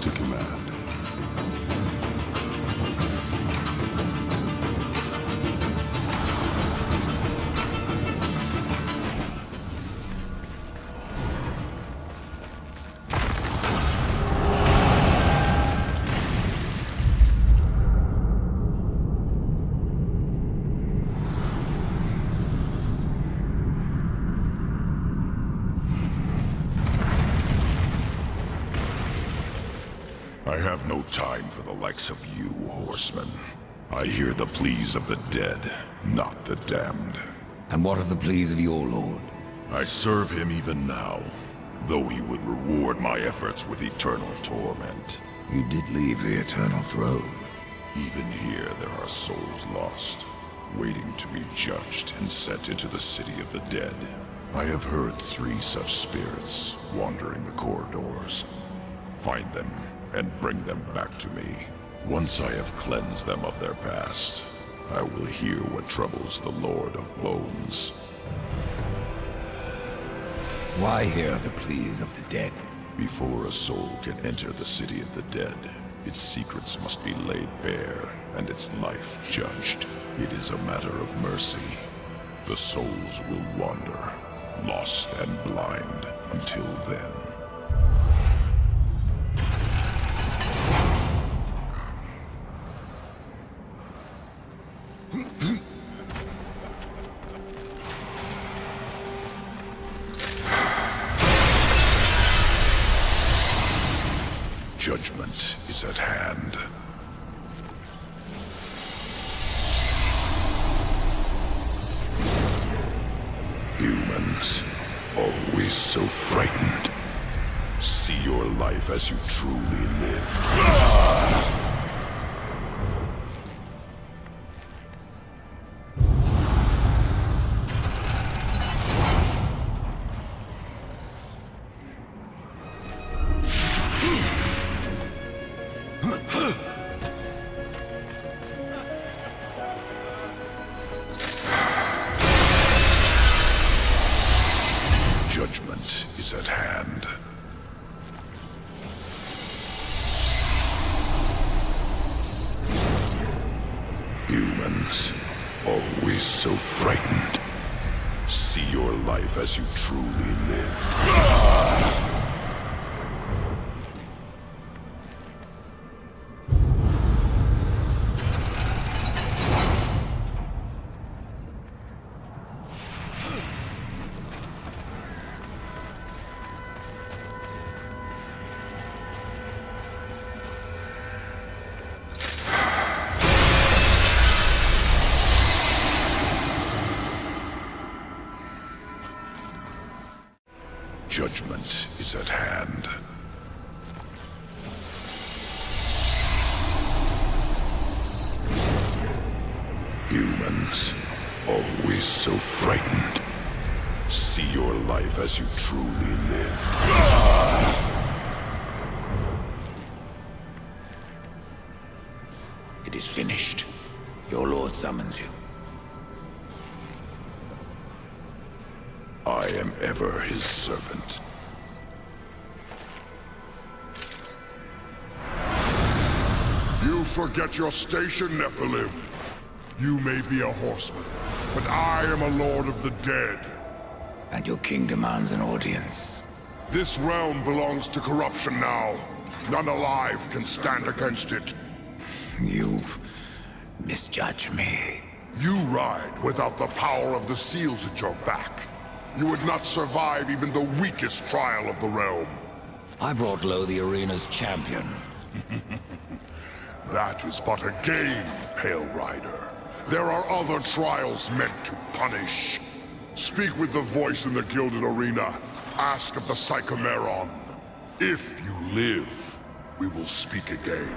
To command. I have no time for the likes of you, horsemen. I hear the pleas of the dead, not the damned. And what of the pleas of your lord? I serve him even now, though he would reward my efforts with eternal torment. You did leave the eternal throne. Even here there are souls lost, waiting to be judged and sent into the city of the dead. I have heard 3 such spirits wandering the corridors. Find them and bring them back to me. Once I have cleansed them of their past, I will hear what troubles the Lord of Bones. Why hear the pleas of the dead? Before a soul can enter the city of the dead, its secrets must be laid bare and its life judged. It is a matter of mercy. The souls will wander, lost and blind, until then. Judgment is at hand. Humans, always so frightened. See your life as you truly live. Judgment is at hand. Humans, always so frightened. See your life as you truly live. Judgment is at hand. Humans, always so frightened. See your life as you truly live. It is finished. Your lord summons you. I am ever his servant. You forget your station, Nephilim. You may be a horseman, but I am a lord of the dead. And your king demands an audience. This realm belongs to corruption now. None alive can stand against it. You misjudge me. You ride without the power of the seals at your back. You would not survive even the weakest trial of the realm. I brought low the arena's champion. That is but a game, Pale Rider. There are other trials meant to punish. Speak with the voice in the Gilded Arena. Ask of the Psychomeron. If you live, we will speak again.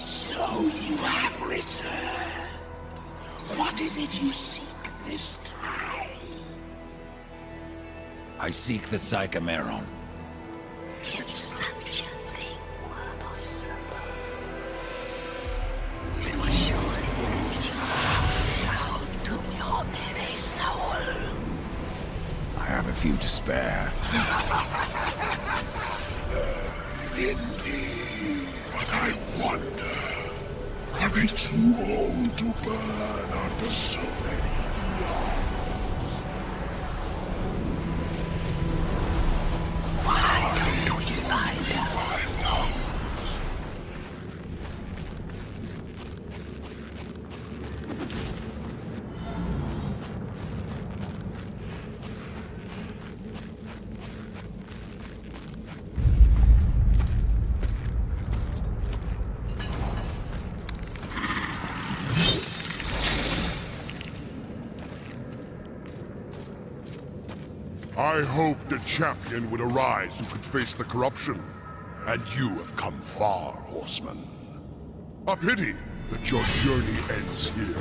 So you have returned. What is it you seek this time? I seek the Psychomeron. If such a thing were possible, it would surely reach down to your very soul. I have a few to spare. Indeed. But I wonder, are they too old to burn after so many eons? Why don't we find out? Find out. I hoped a champion would arise who could face the corruption. And you have come far, horseman. A pity that your journey ends here.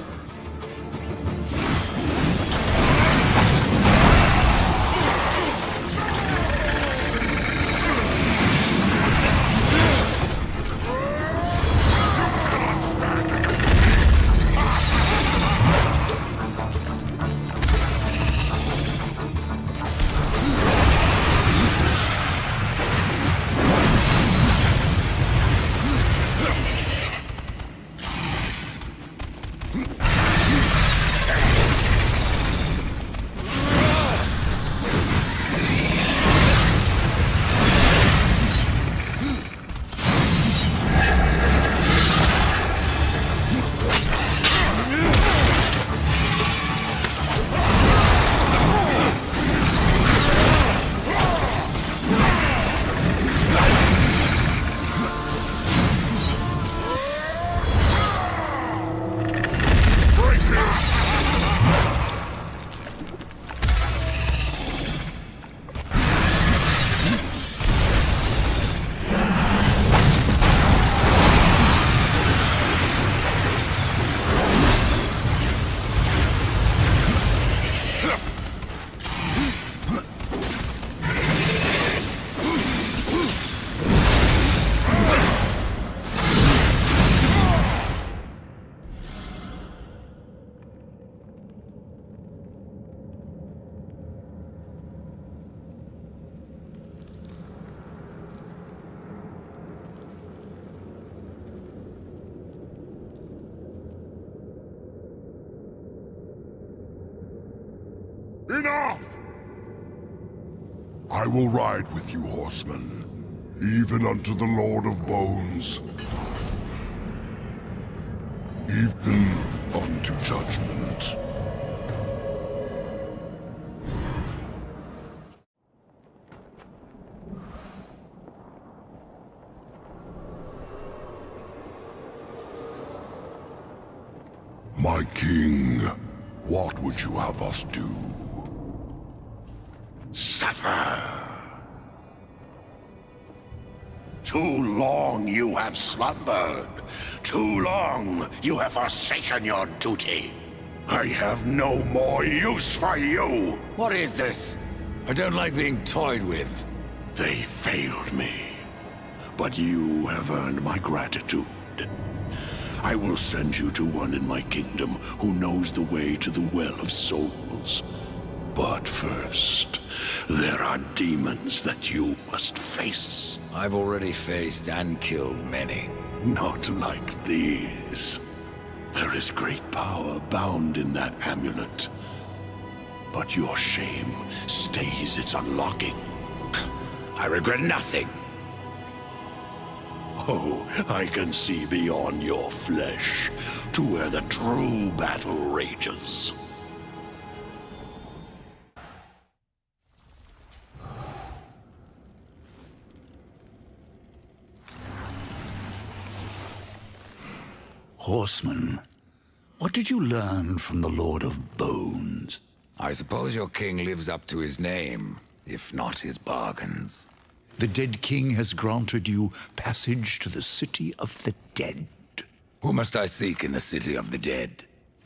Enough! I will ride with you, horseman, even unto the Lord of Bones. Even unto judgment. My king, what would you have us do? Suffer. Too long you have slumbered. Too long you have forsaken your duty. I have no more use for you. What is this? I don't like being toyed with. They failed me. But you have earned my gratitude. I will send you to one in my kingdom who knows the way to the Well of Souls. But first, there are demons that you must face. I've already faced and killed many. Not like these. There is great power bound in that amulet. But your shame stays its unlocking. I regret nothing. Oh, I can see beyond your flesh to where the true battle rages. Horseman, what did you learn from the Lord of Bones? I suppose your king lives up to his name, if not his bargains. The dead king has granted you passage to the city of the dead. Who must I seek in the city of the dead?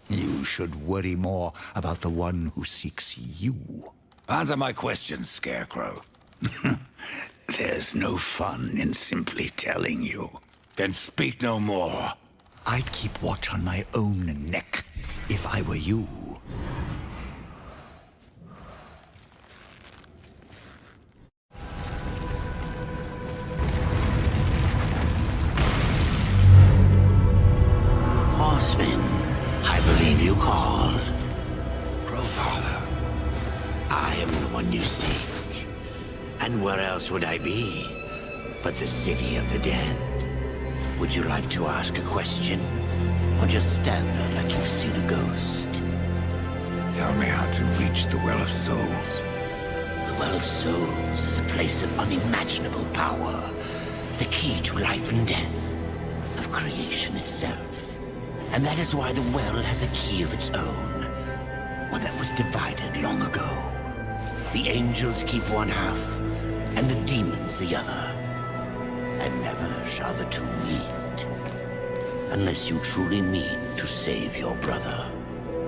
You should worry more about the one who seeks you. Answer my questions, Scarecrow. There's no fun in simply telling you. Then speak no more. I'd keep watch on my own neck if I were you. Horseman, I believe you called. Father, I am the one you seek. And where else would I be but the city of the dead? Would you like to ask a question? Or just stand there like you've seen a ghost? tell me how to reach the Well of Souls. The Well of Souls is a place of unimaginable power. The key to life and death. Of creation itself. And that is why the well has a key of its own. One that was divided long ago. The angels keep one half, and the demons the other. And never shall the two meet. Unless you truly mean to save your brother.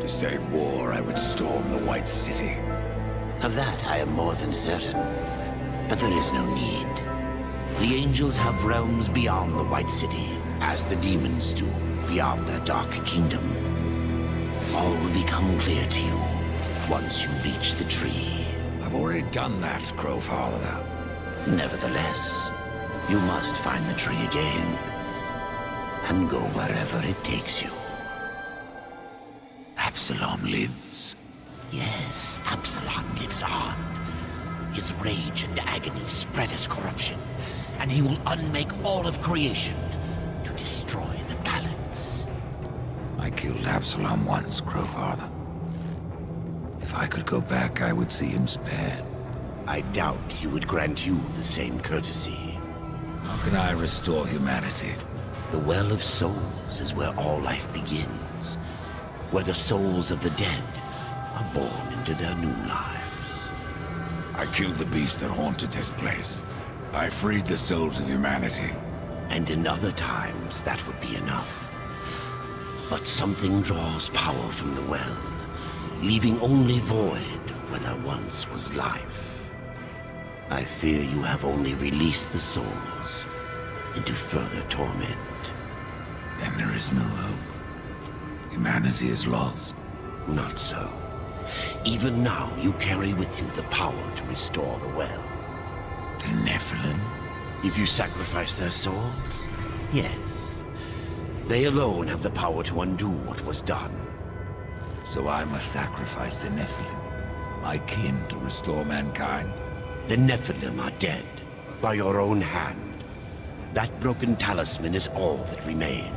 To save war, I would storm the White City. Of that I am more than certain. But there is no need. The angels have realms beyond the White City, as the demons do beyond their dark kingdom. All will become clear to you once you reach the tree. I've already done that, Crowfather. Nevertheless, you must find the tree again, and go wherever it takes you. Absalom lives. Yes, Absalom lives on. His rage and agony spread as corruption, and he will unmake all of creation to destroy the balance. I killed Absalom once, Crowfather. If I could go back, I would see him spared. I doubt he would grant you the same courtesy. How can I restore humanity? The Well of Souls is where all life begins, where the souls of the dead are born into their new lives. I killed the beast that haunted this place. I freed the souls of humanity. And in other times, that would be enough. But something draws power from the well, leaving only void where there once was life. I fear you have only released the souls into further torment. Then there is no hope. Humanity is lost. Not so. Even now, you carry with you the power to restore the well. The Nephilim? If you sacrifice their souls, yes. They alone have the power to undo what was done. So I must sacrifice the Nephilim, my kin, to restore mankind? The Nephilim are dead, by your own hand. That broken talisman is all that remains.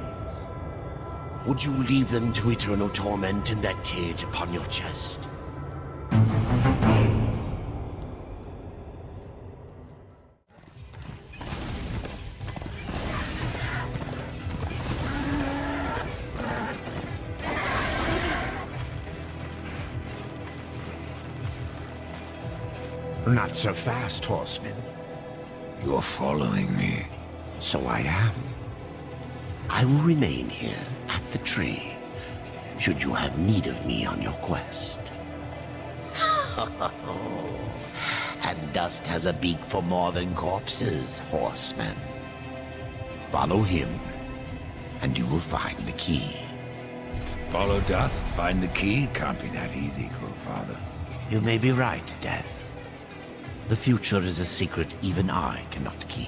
Would you leave them to eternal torment in that cage upon your chest? Not so fast, horseman. You're following me. So I am. I will remain here at the tree, should you have need of me on your quest. And dust has a beak for more than corpses, horseman. Follow him, and you will find the key. Follow dust, find the key? Can't be that easy, Crowfather. You may be right, Death. The future is a secret even I cannot keep.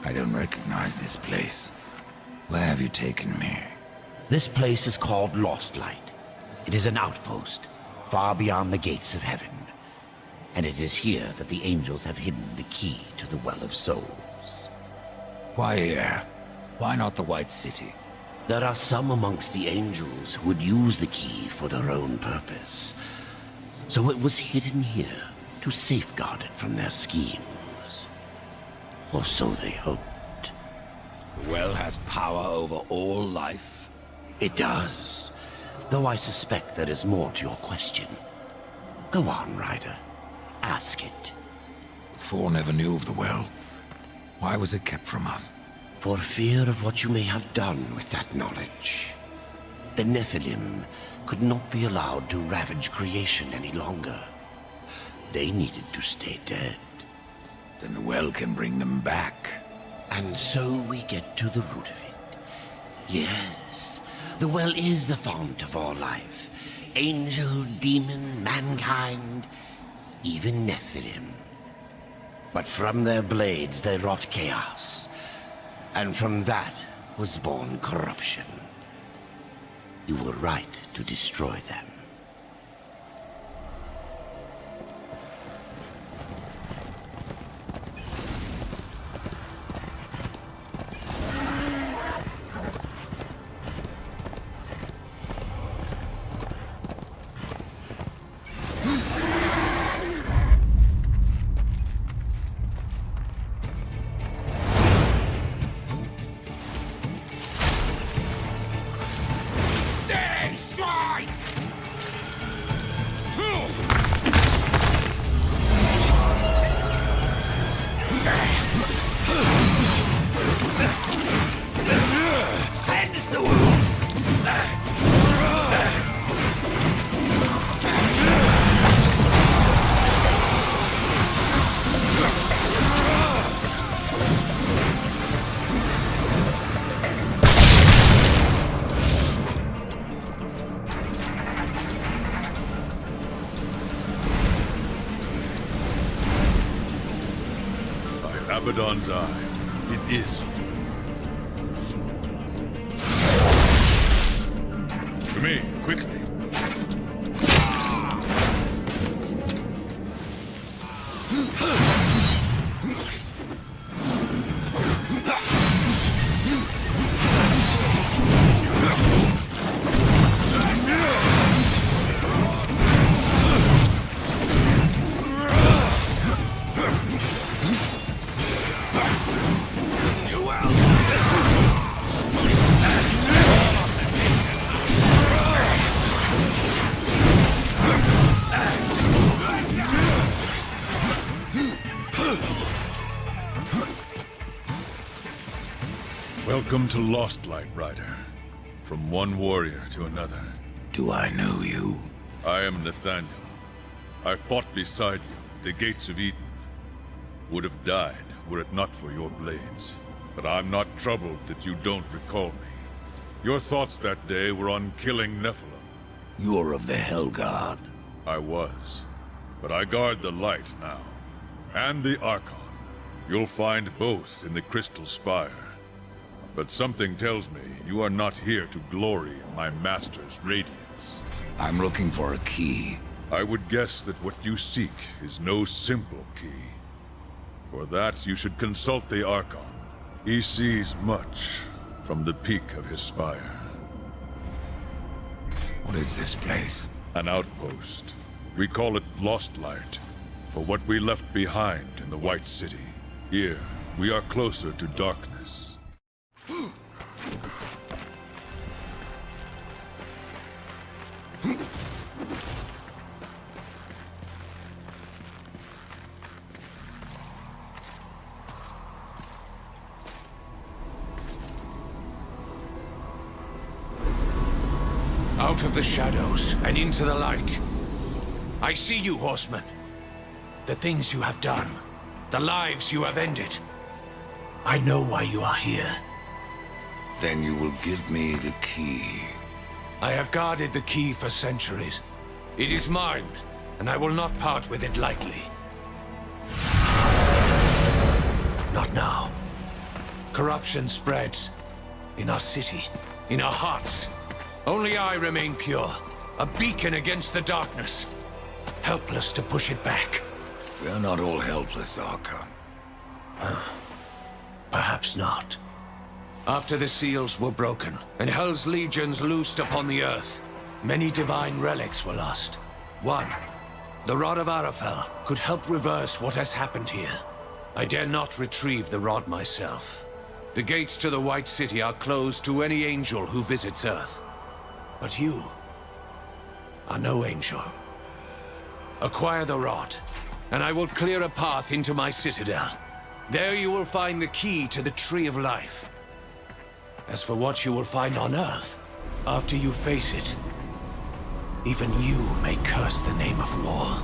I don't recognize this place. Where have you taken me? This place is called Lost Light. It is an outpost, far beyond the gates of heaven. And it is here that the angels have hidden the key to the Well of Souls. Why here? Why not the White City? There are some amongst the angels who would use the key for their own purpose. So it was hidden here to safeguard it from their schemes. Or so they hoped. The well has power over all life. It does. Though I suspect there is more to your question. Go on, Ryder. Ask it. The Four never knew of the well. Why was it kept from us? For fear of what you may have done with that knowledge. The Nephilim could not be allowed to ravage creation any longer. They needed to stay dead. Then the well can bring them back. And so we get to the root of it. Yes, the well is the fount of all life. Angel, demon, mankind, even Nephilim. But from their blades they wrought chaos. And from that was born corruption. You were right to destroy them. Abaddon's eye. It is you. To me, quickly. Welcome to Lost Light, Rider. From one warrior to another. Do I know you? I am Nathaniel. I fought beside you at the gates of Eden. Would have died were it not for your blades. But I'm not troubled that you don't recall me. Your thoughts that day were on killing Nephilim. You're of the Hellguard. I was. But I guard the light now. And the Archon. You'll find both in the Crystal Spire. But something tells me you are not here to glory in my master's radiance. I'm looking for a key. I would guess that what you seek is no simple key. For that, you should consult the Archon. He sees much from the peak of his spire. What is this place? An outpost. We call it Lost Light, for what we left behind in the White City. Here, we are closer to darkness. Out of the shadows and into the light. I see you, horsemen. The things you have done. The lives you have ended. I know why you are here. Then you will give me the key. I have guarded the key for centuries. It is mine, and I will not part with it lightly. Not now. Corruption spreads. In our city, in our hearts. Only I remain pure. A beacon against the darkness. Helpless to push it back. We are not all helpless, Archon. Perhaps not. After the seals were broken, and Hell's legions loosed upon the earth, many divine relics were lost. One, the Rod of Arafel, could help reverse what has happened here. I dare not retrieve the rod myself. The gates to the White City are closed to any angel who visits Earth. But you are no angel. Acquire the rod, and I will clear a path into my citadel. There you will find the key to the Tree of Life. As for what you will find on Earth, after you face it, even you may curse the name of war.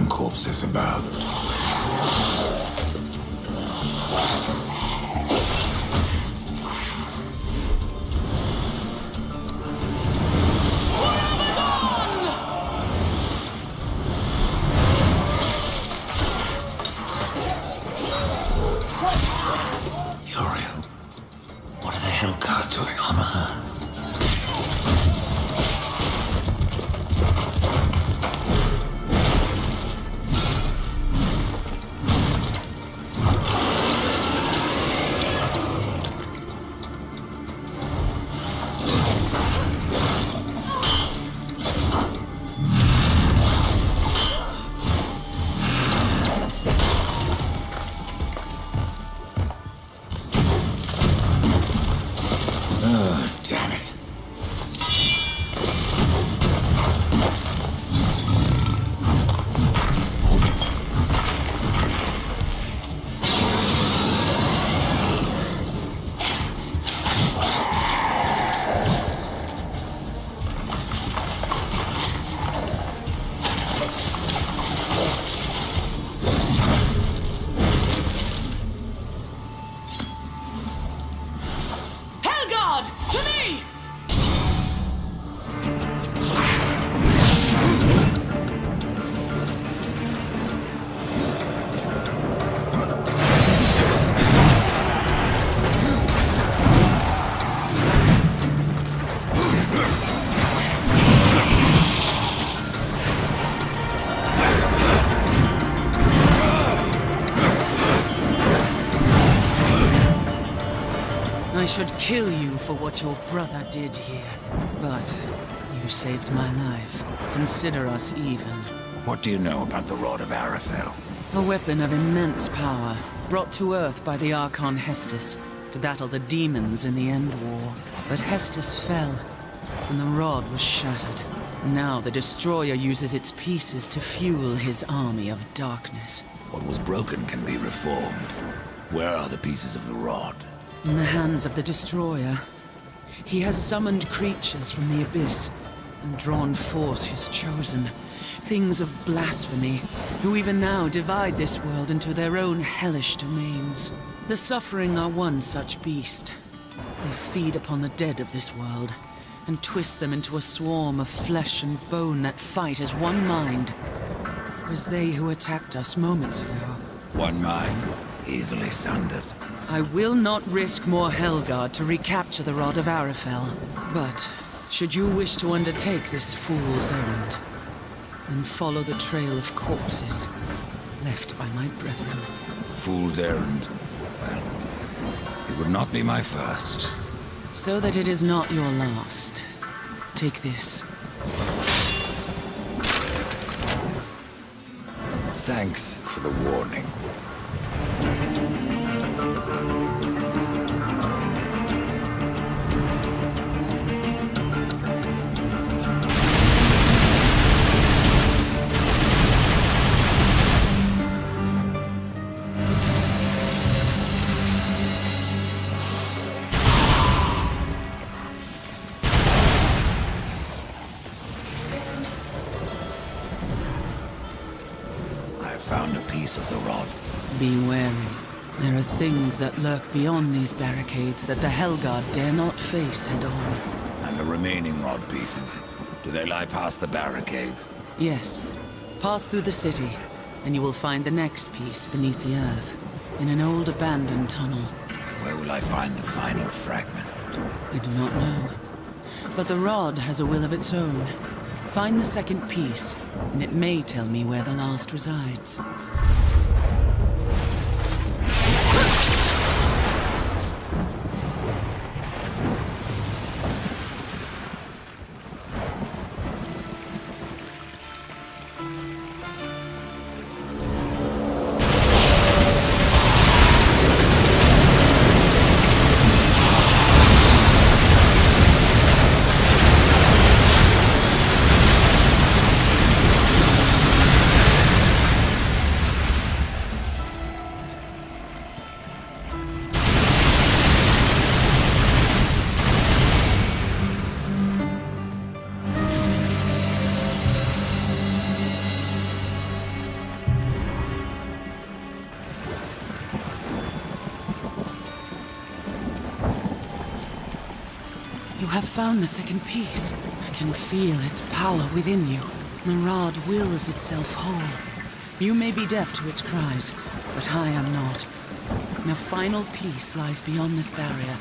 Corpses about. Uriel, what are the Hellguard doing on Earth? Damn it. rod! To me! I should kill you for what your brother did here. But you saved my life. Consider us even. What do you know about the Rod of Arafel? A weapon of immense power, brought to Earth by the Archon Hestus to battle the demons in the End War. But Hestus fell, and the rod was shattered. Now the Destroyer uses its pieces to fuel his army of darkness. What was broken can be reformed. Where are the pieces of the rod? In the hands of the Destroyer. He has summoned creatures from the abyss and drawn forth his chosen. Things of blasphemy, who even now divide this world into their own hellish domains. The Suffering are one such beast. They feed upon the dead of this world and twist them into a swarm of flesh and bone that fight as one mind. It was they who attacked us moments ago. One mind, easily sundered. I will not risk more Helgard to recapture the Rod of Arafel. But, should you wish to undertake this fool's errand, then follow the trail of corpses left by my brethren. Fool's errand. Well, it would not be my first. So that it is not your last, take this. Thanks for the warning. Found a piece of the rod. Be wary. There are things that lurk beyond these barricades that the Helgard dare not face head-on. And the remaining rod pieces, do they lie past the barricades? Yes. Pass through the city, and you will find the next piece beneath the earth, in an old abandoned tunnel. Where will I find the final fragment? I do not know. But the rod has a will of its own. Find the second piece, and it may tell me where the last resides. You have found the second piece. I can feel its power within you. The rod wills itself whole. You may be deaf to its cries, but I am not. The final piece lies beyond this barrier,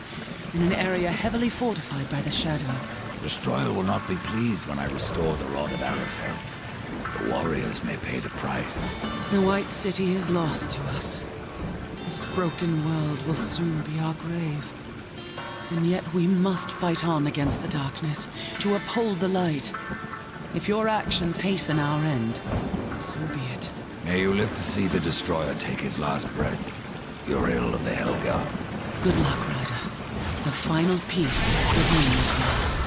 in an area heavily fortified by the Shadow. The Destroyer will not be pleased when I restore the Rod of Arafel. The warriors may pay the price. The White City is lost to us. This broken world will soon be our grave. And yet we must fight on against the darkness, to uphold the light. If your actions hasten our end, so be it. May you live to see the Destroyer take his last breath. Your ill of the Helgard. Good luck, Ryder. The final piece is within the grasp.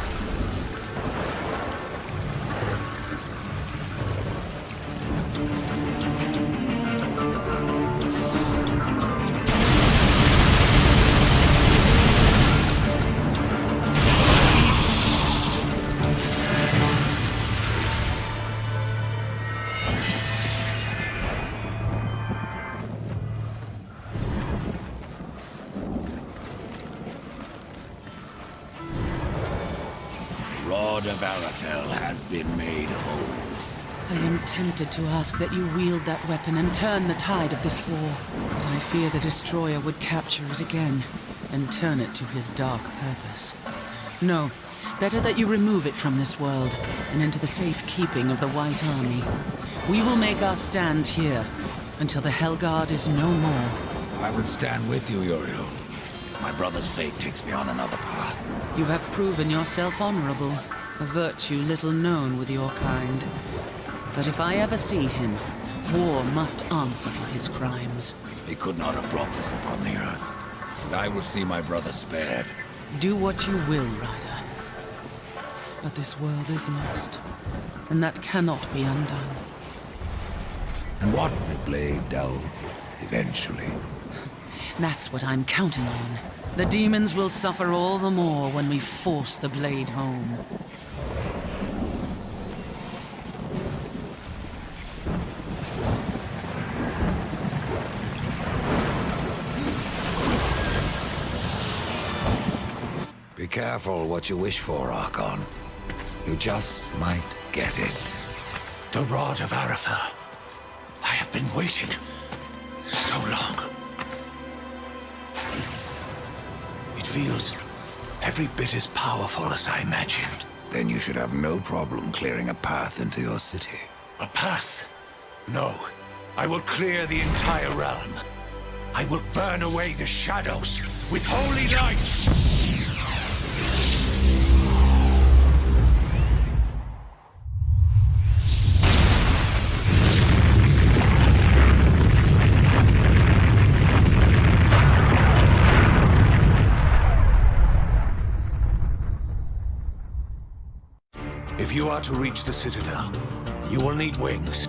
Rod of Arafel has been made whole. I am tempted to ask that you wield that weapon and turn the tide of this war. But I fear the Destroyer would capture it again and turn it to his dark purpose. No, better that you remove it from this world and into the safekeeping of the White Army. We will make our stand here until the Hellguard is no more. I would stand with you, Uriel. My brother's fate takes me on another path. You have proven yourself honorable, a virtue little known with your kind. But if I ever see him, war must answer for his crimes. He could not have brought this upon the earth. And I will see my brother spared. Do what you will, Ryder. But this world is lost, and that cannot be undone. And what will the blade delve eventually? That's what I'm counting on. The demons will suffer all the more when we force the blade home. Be careful what you wish for, Archon. You just might get it. The Rod of Arafel. I have been waiting so long. It feels every bit as powerful as I imagined. Then you should have no problem clearing a path into your city. A path? No. I will clear the entire realm. I will burn away the shadows with holy light. If you are to reach the Citadel, you will need wings.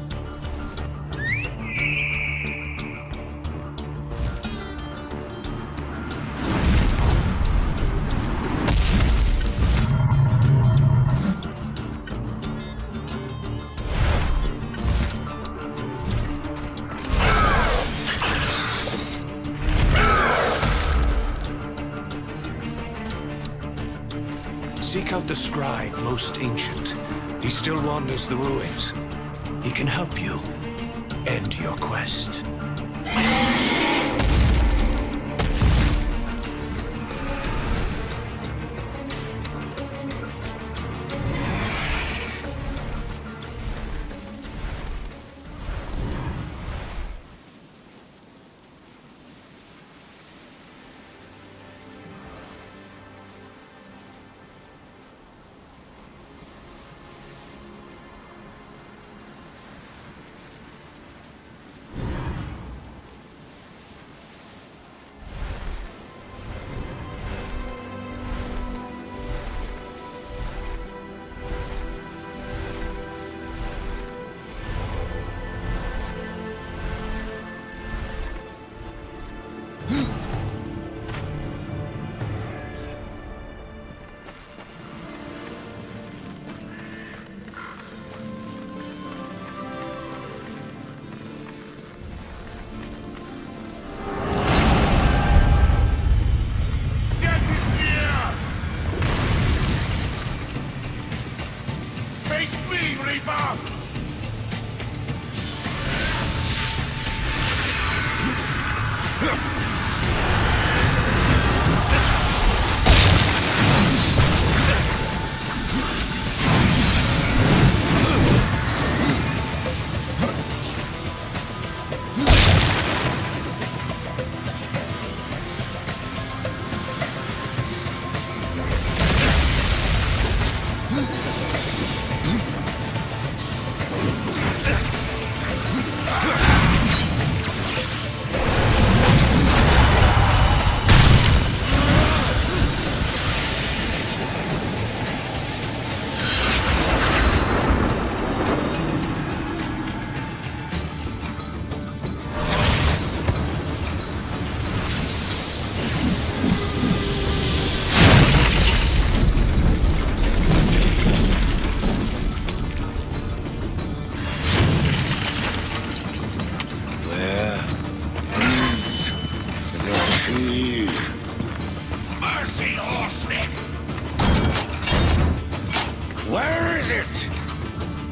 Seek out the scribe, most ancient. He still wanders the ruins. He can help you end your quest.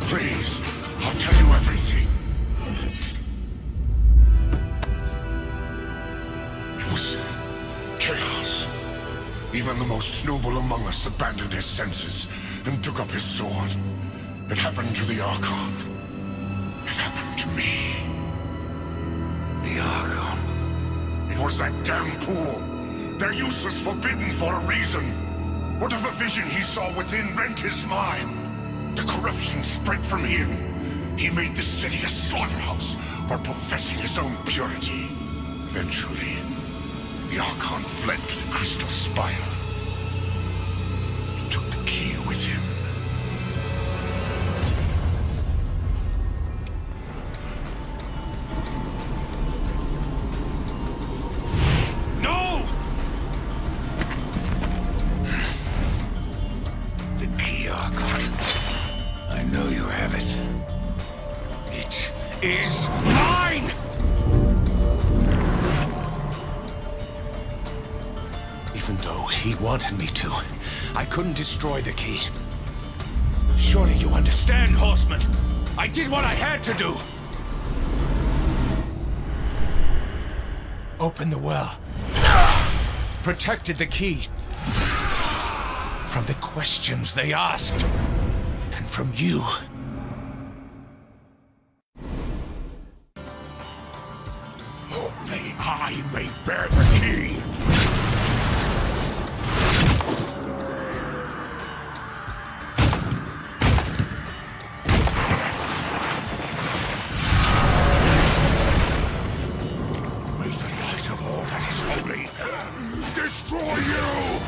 Please, I'll tell you everything. It was chaos. Even the most noble among us abandoned his senses and took up his sword. It happened to the Archon. It happened to me. The Archon. It was that damn pool. Their use was forbidden for a reason. Whatever vision he saw within rent his mind. The corruption spread from him. He made the city a slaughterhouse while professing his own purity. Eventually, the Archon fled to the Crystal Spire. He took the key with him. No! The key, Archon. I know you have it. It is mine! Even though he wanted me to, I couldn't destroy the key. Surely you understand, Horseman. I did what I had to do. Opened the well. Protected the key. From the questions they asked. And from you. Only I may bear the key. May the light of all that is holy destroy you!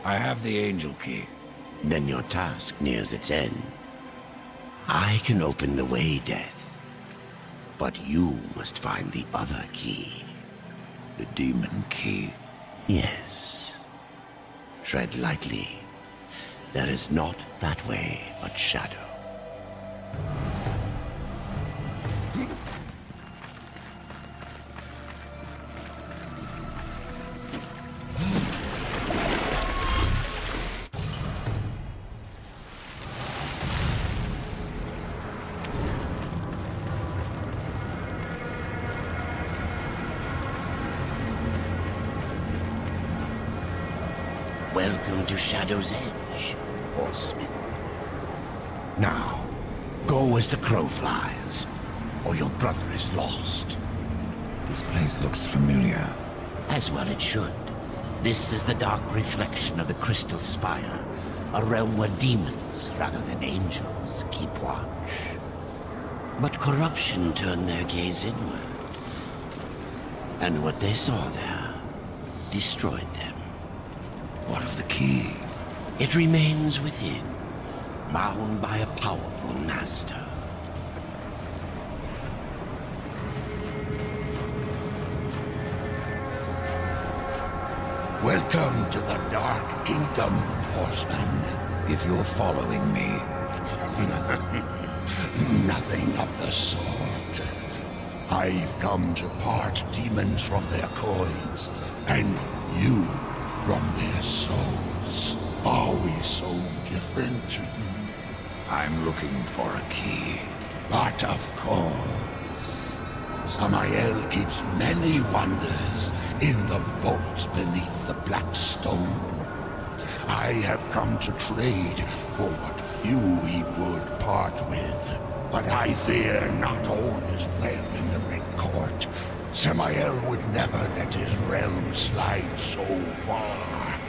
I have the angel key. Then your task nears its end. I can open the way, Death. But you must find the other key. The demon key? Yes. Tread lightly. There is not that way but shadow. Welcome to Shadow's Edge, Horseman. Now, go as the crow flies, or your brother is lost. This place looks familiar. As well it should. This is the dark reflection of the Crystal Spire, a realm where demons, rather than angels, keep watch. But corruption turned their gaze inward. And what they saw there destroyed them. What of the key? It remains within, bound by a powerful master. Welcome to the Dark Kingdom, horseman. If you're following me. Nothing of the sort. I've come to part demons from their coins, and you from their souls. Are we so different? I'm looking for a key. But of course, Samael keeps many wonders in the vaults beneath the black stone. I have come to trade for what few he would part with. But I fear not all is well in the Red Court. Samael would never let his realm slide so far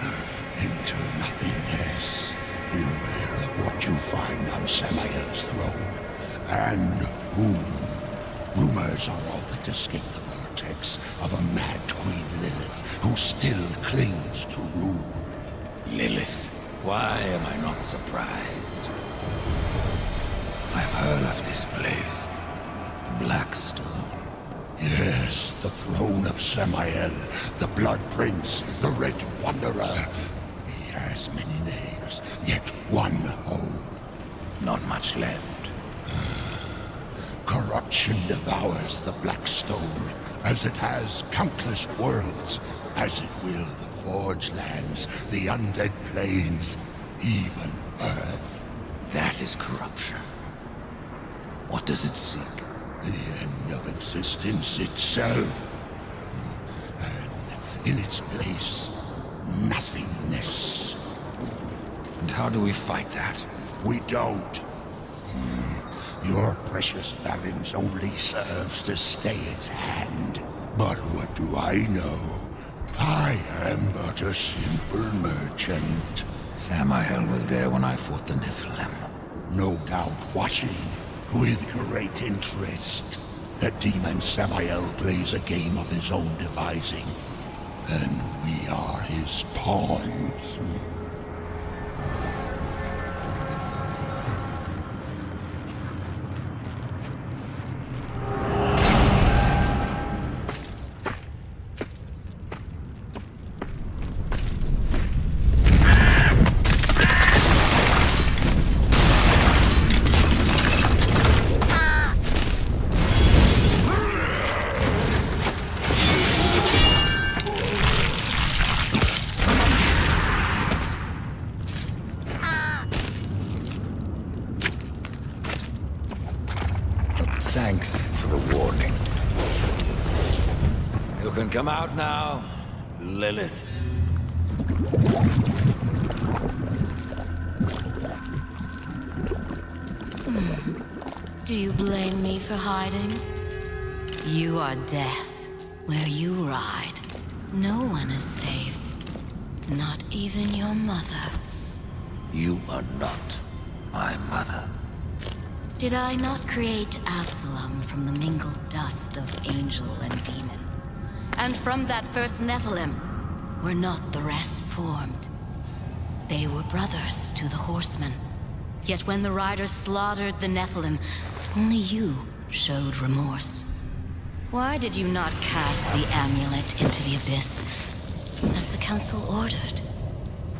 into nothingness. Beware of what you find on Samael's throne, and whom. Rumors are all that escape the vortex of a mad Queen Lilith who still clings to rule. Lilith. Why am I not surprised? I've heard of this place. The Black Stone. Yes, the throne of Samael, the Blood Prince, the Red Wanderer. He has many names, yet one home. Not much left. Corruption devours the Black Stone, as it has countless worlds, as it will the Forge Lands, the Undead Plains, even Earth. That is corruption. What does it seek? The end of existence itself. And in its place, nothingness. And how do we fight that? We don't. Your precious balance only serves to stay its hand. But what do I know? I am but a simple merchant. Samael was there when I fought the Nephilim. No doubt watching, with great interest. The demon Samael plays a game of his own devising, and we are his pawns. Thanks for the warning. You can come out now, Lilith. Do you blame me for hiding? You are death. Where you ride, no one is safe. Not even your mother. You are not my mother. Did I not create Absalom from the mingled dust of angel and demon? And from that first Nephilim, were not the rest formed? They were brothers to the horsemen. Yet when the riders slaughtered the Nephilim, only you showed remorse. Why did you not cast the amulet into the abyss, as the council ordered?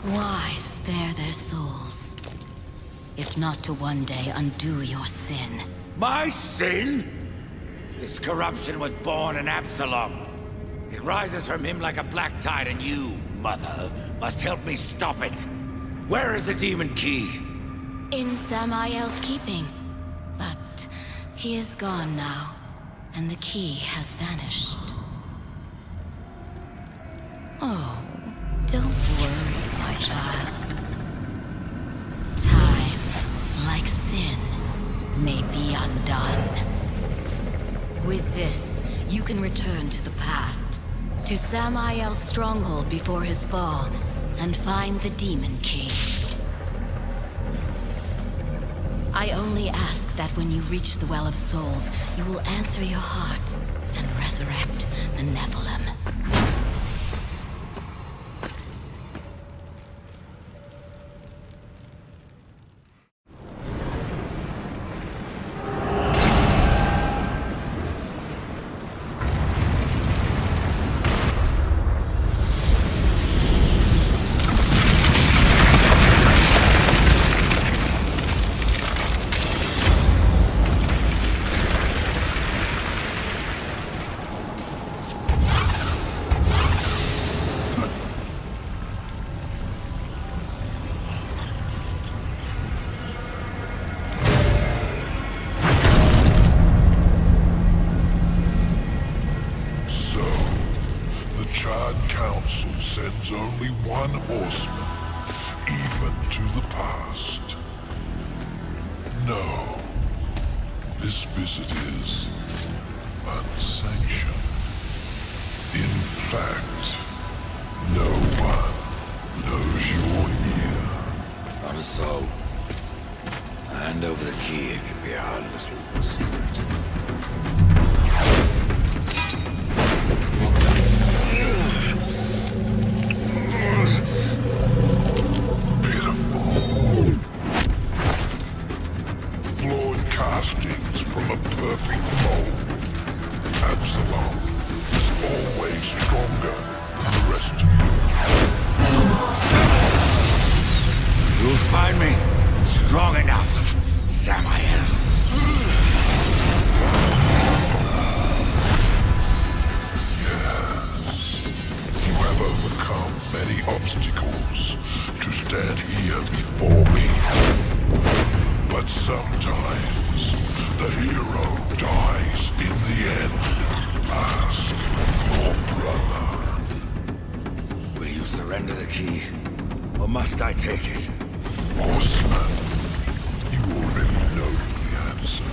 Why spare their souls? If not to one day undo your sin. My sin? This corruption was born in Absalom. It rises from him like a black tide, and you, Mother, must help me stop it. Where is the demon key? In Samael's keeping. But he is gone now, and the key has vanished. Oh, don't worry, my child. Time, like sin, may be undone. With this, you can return to the past, to Samael's stronghold before his fall, and find the demon key. I only ask that when you reach the Well of Souls, you will answer your heart and resurrect the Nephilim. sends only one horseman, even to the past. No, this visit is unsanctioned. In fact, no one knows you're here. Not a soul. Hand over the key, it can be our little secret. Pitiful. Flawed castings from a perfect mold. Absalom is always stronger than the rest of you. You'll find me strong enough, Samael. Yes. You have overcome many obstacles to stand here before me. But sometimes the hero dies in the end. Ask your brother. Will you surrender the key, or must I take it? Horseman, you already know the answer.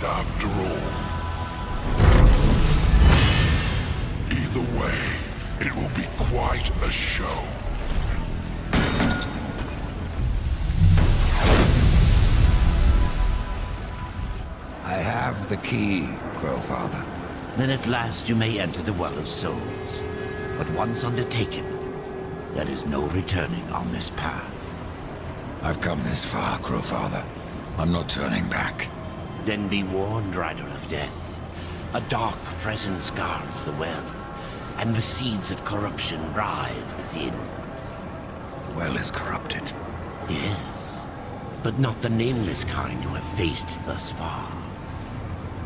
after all. Either way, it will be quite a show. I have the key, Crowfather. Then at last you may enter the Well of Souls. But once undertaken, there is no returning on this path. I've come this far, Crowfather. I'm not turning back. Then be warned, Rider of Death. A dark presence guards the well, and the seeds of corruption writhe within. The well is corrupted. Yes, but not the nameless kind you have faced thus far.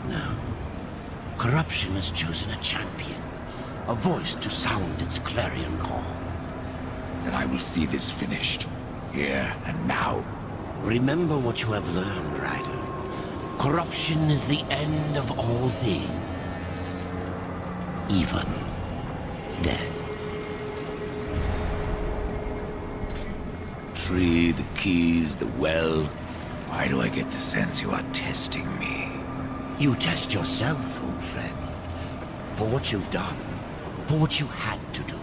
No. Corruption has chosen a champion, a voice to sound its clarion call. Then I will see this finished, here and now. Remember what you have learned, Rider. Corruption is the end of all things. Even death. Tree, the keys, the well. Why do I get the sense you are testing me? You test yourself, old friend. For what you've done. For what you had to do.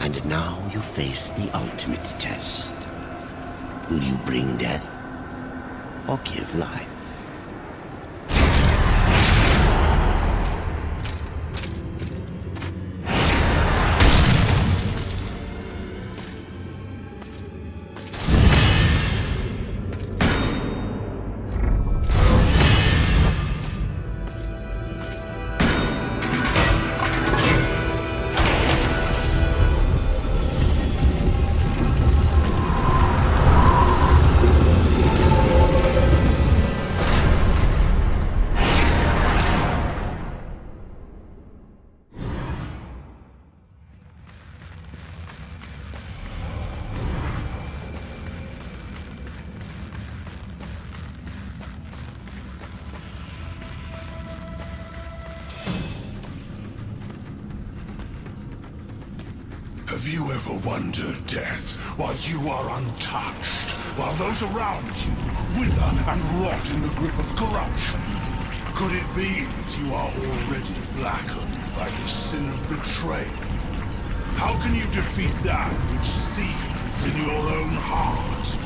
And now you face the ultimate test. Will you bring death or give life? Have you ever wondered, Death, why you are untouched, while those around you wither and rot in the grip of corruption? Could it be that you are already blackened by the sin of betrayal? How can you defeat that which seethes in your own heart?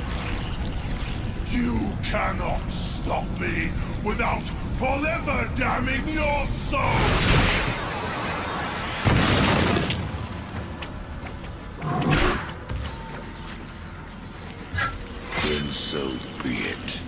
You cannot stop me without forever damning your soul! Then so be it.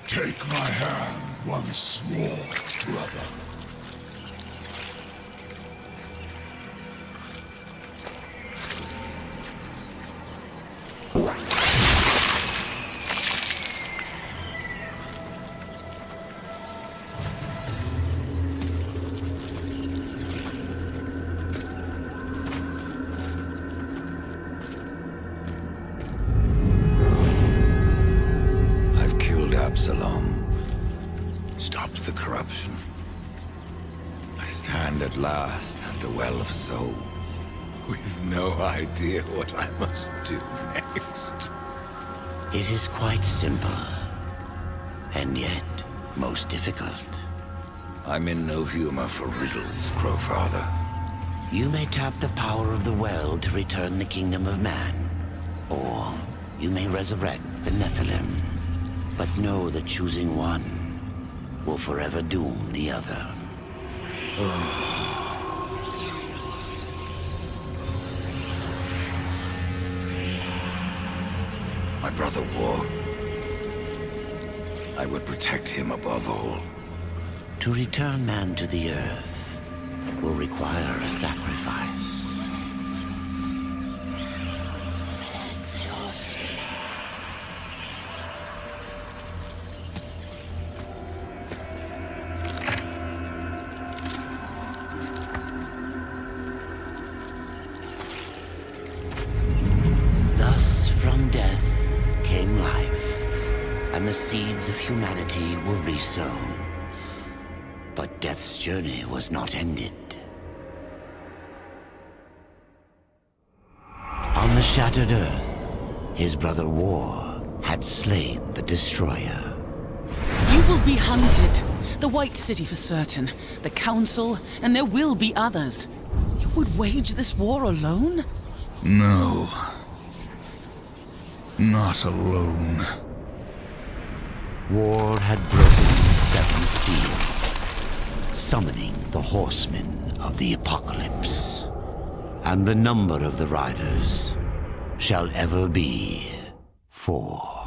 Take my hand once more, brother. corruption. I stand at last at the Well of Souls, with no idea what I must do next. It is quite simple, and yet most difficult. I'm in no humor for riddles, Crowfather. You may tap the power of the well to return the kingdom of man, or you may resurrect the Nephilim. But know that choosing one will forever doom the other. My brother War. I would protect him above all. To return man to the earth will require a sacrifice. Thus from death came life, and the seeds of humanity were resown. But death's journey was not ended. On the shattered earth, his brother War had slain the Destroyer. You will be hunted. The White City for certain. The Council, and there will be others. You would wage this war alone? No. Not alone. War had broken the seventh seal, summoning the horsemen of the apocalypse. And the number of the riders shall ever be 4.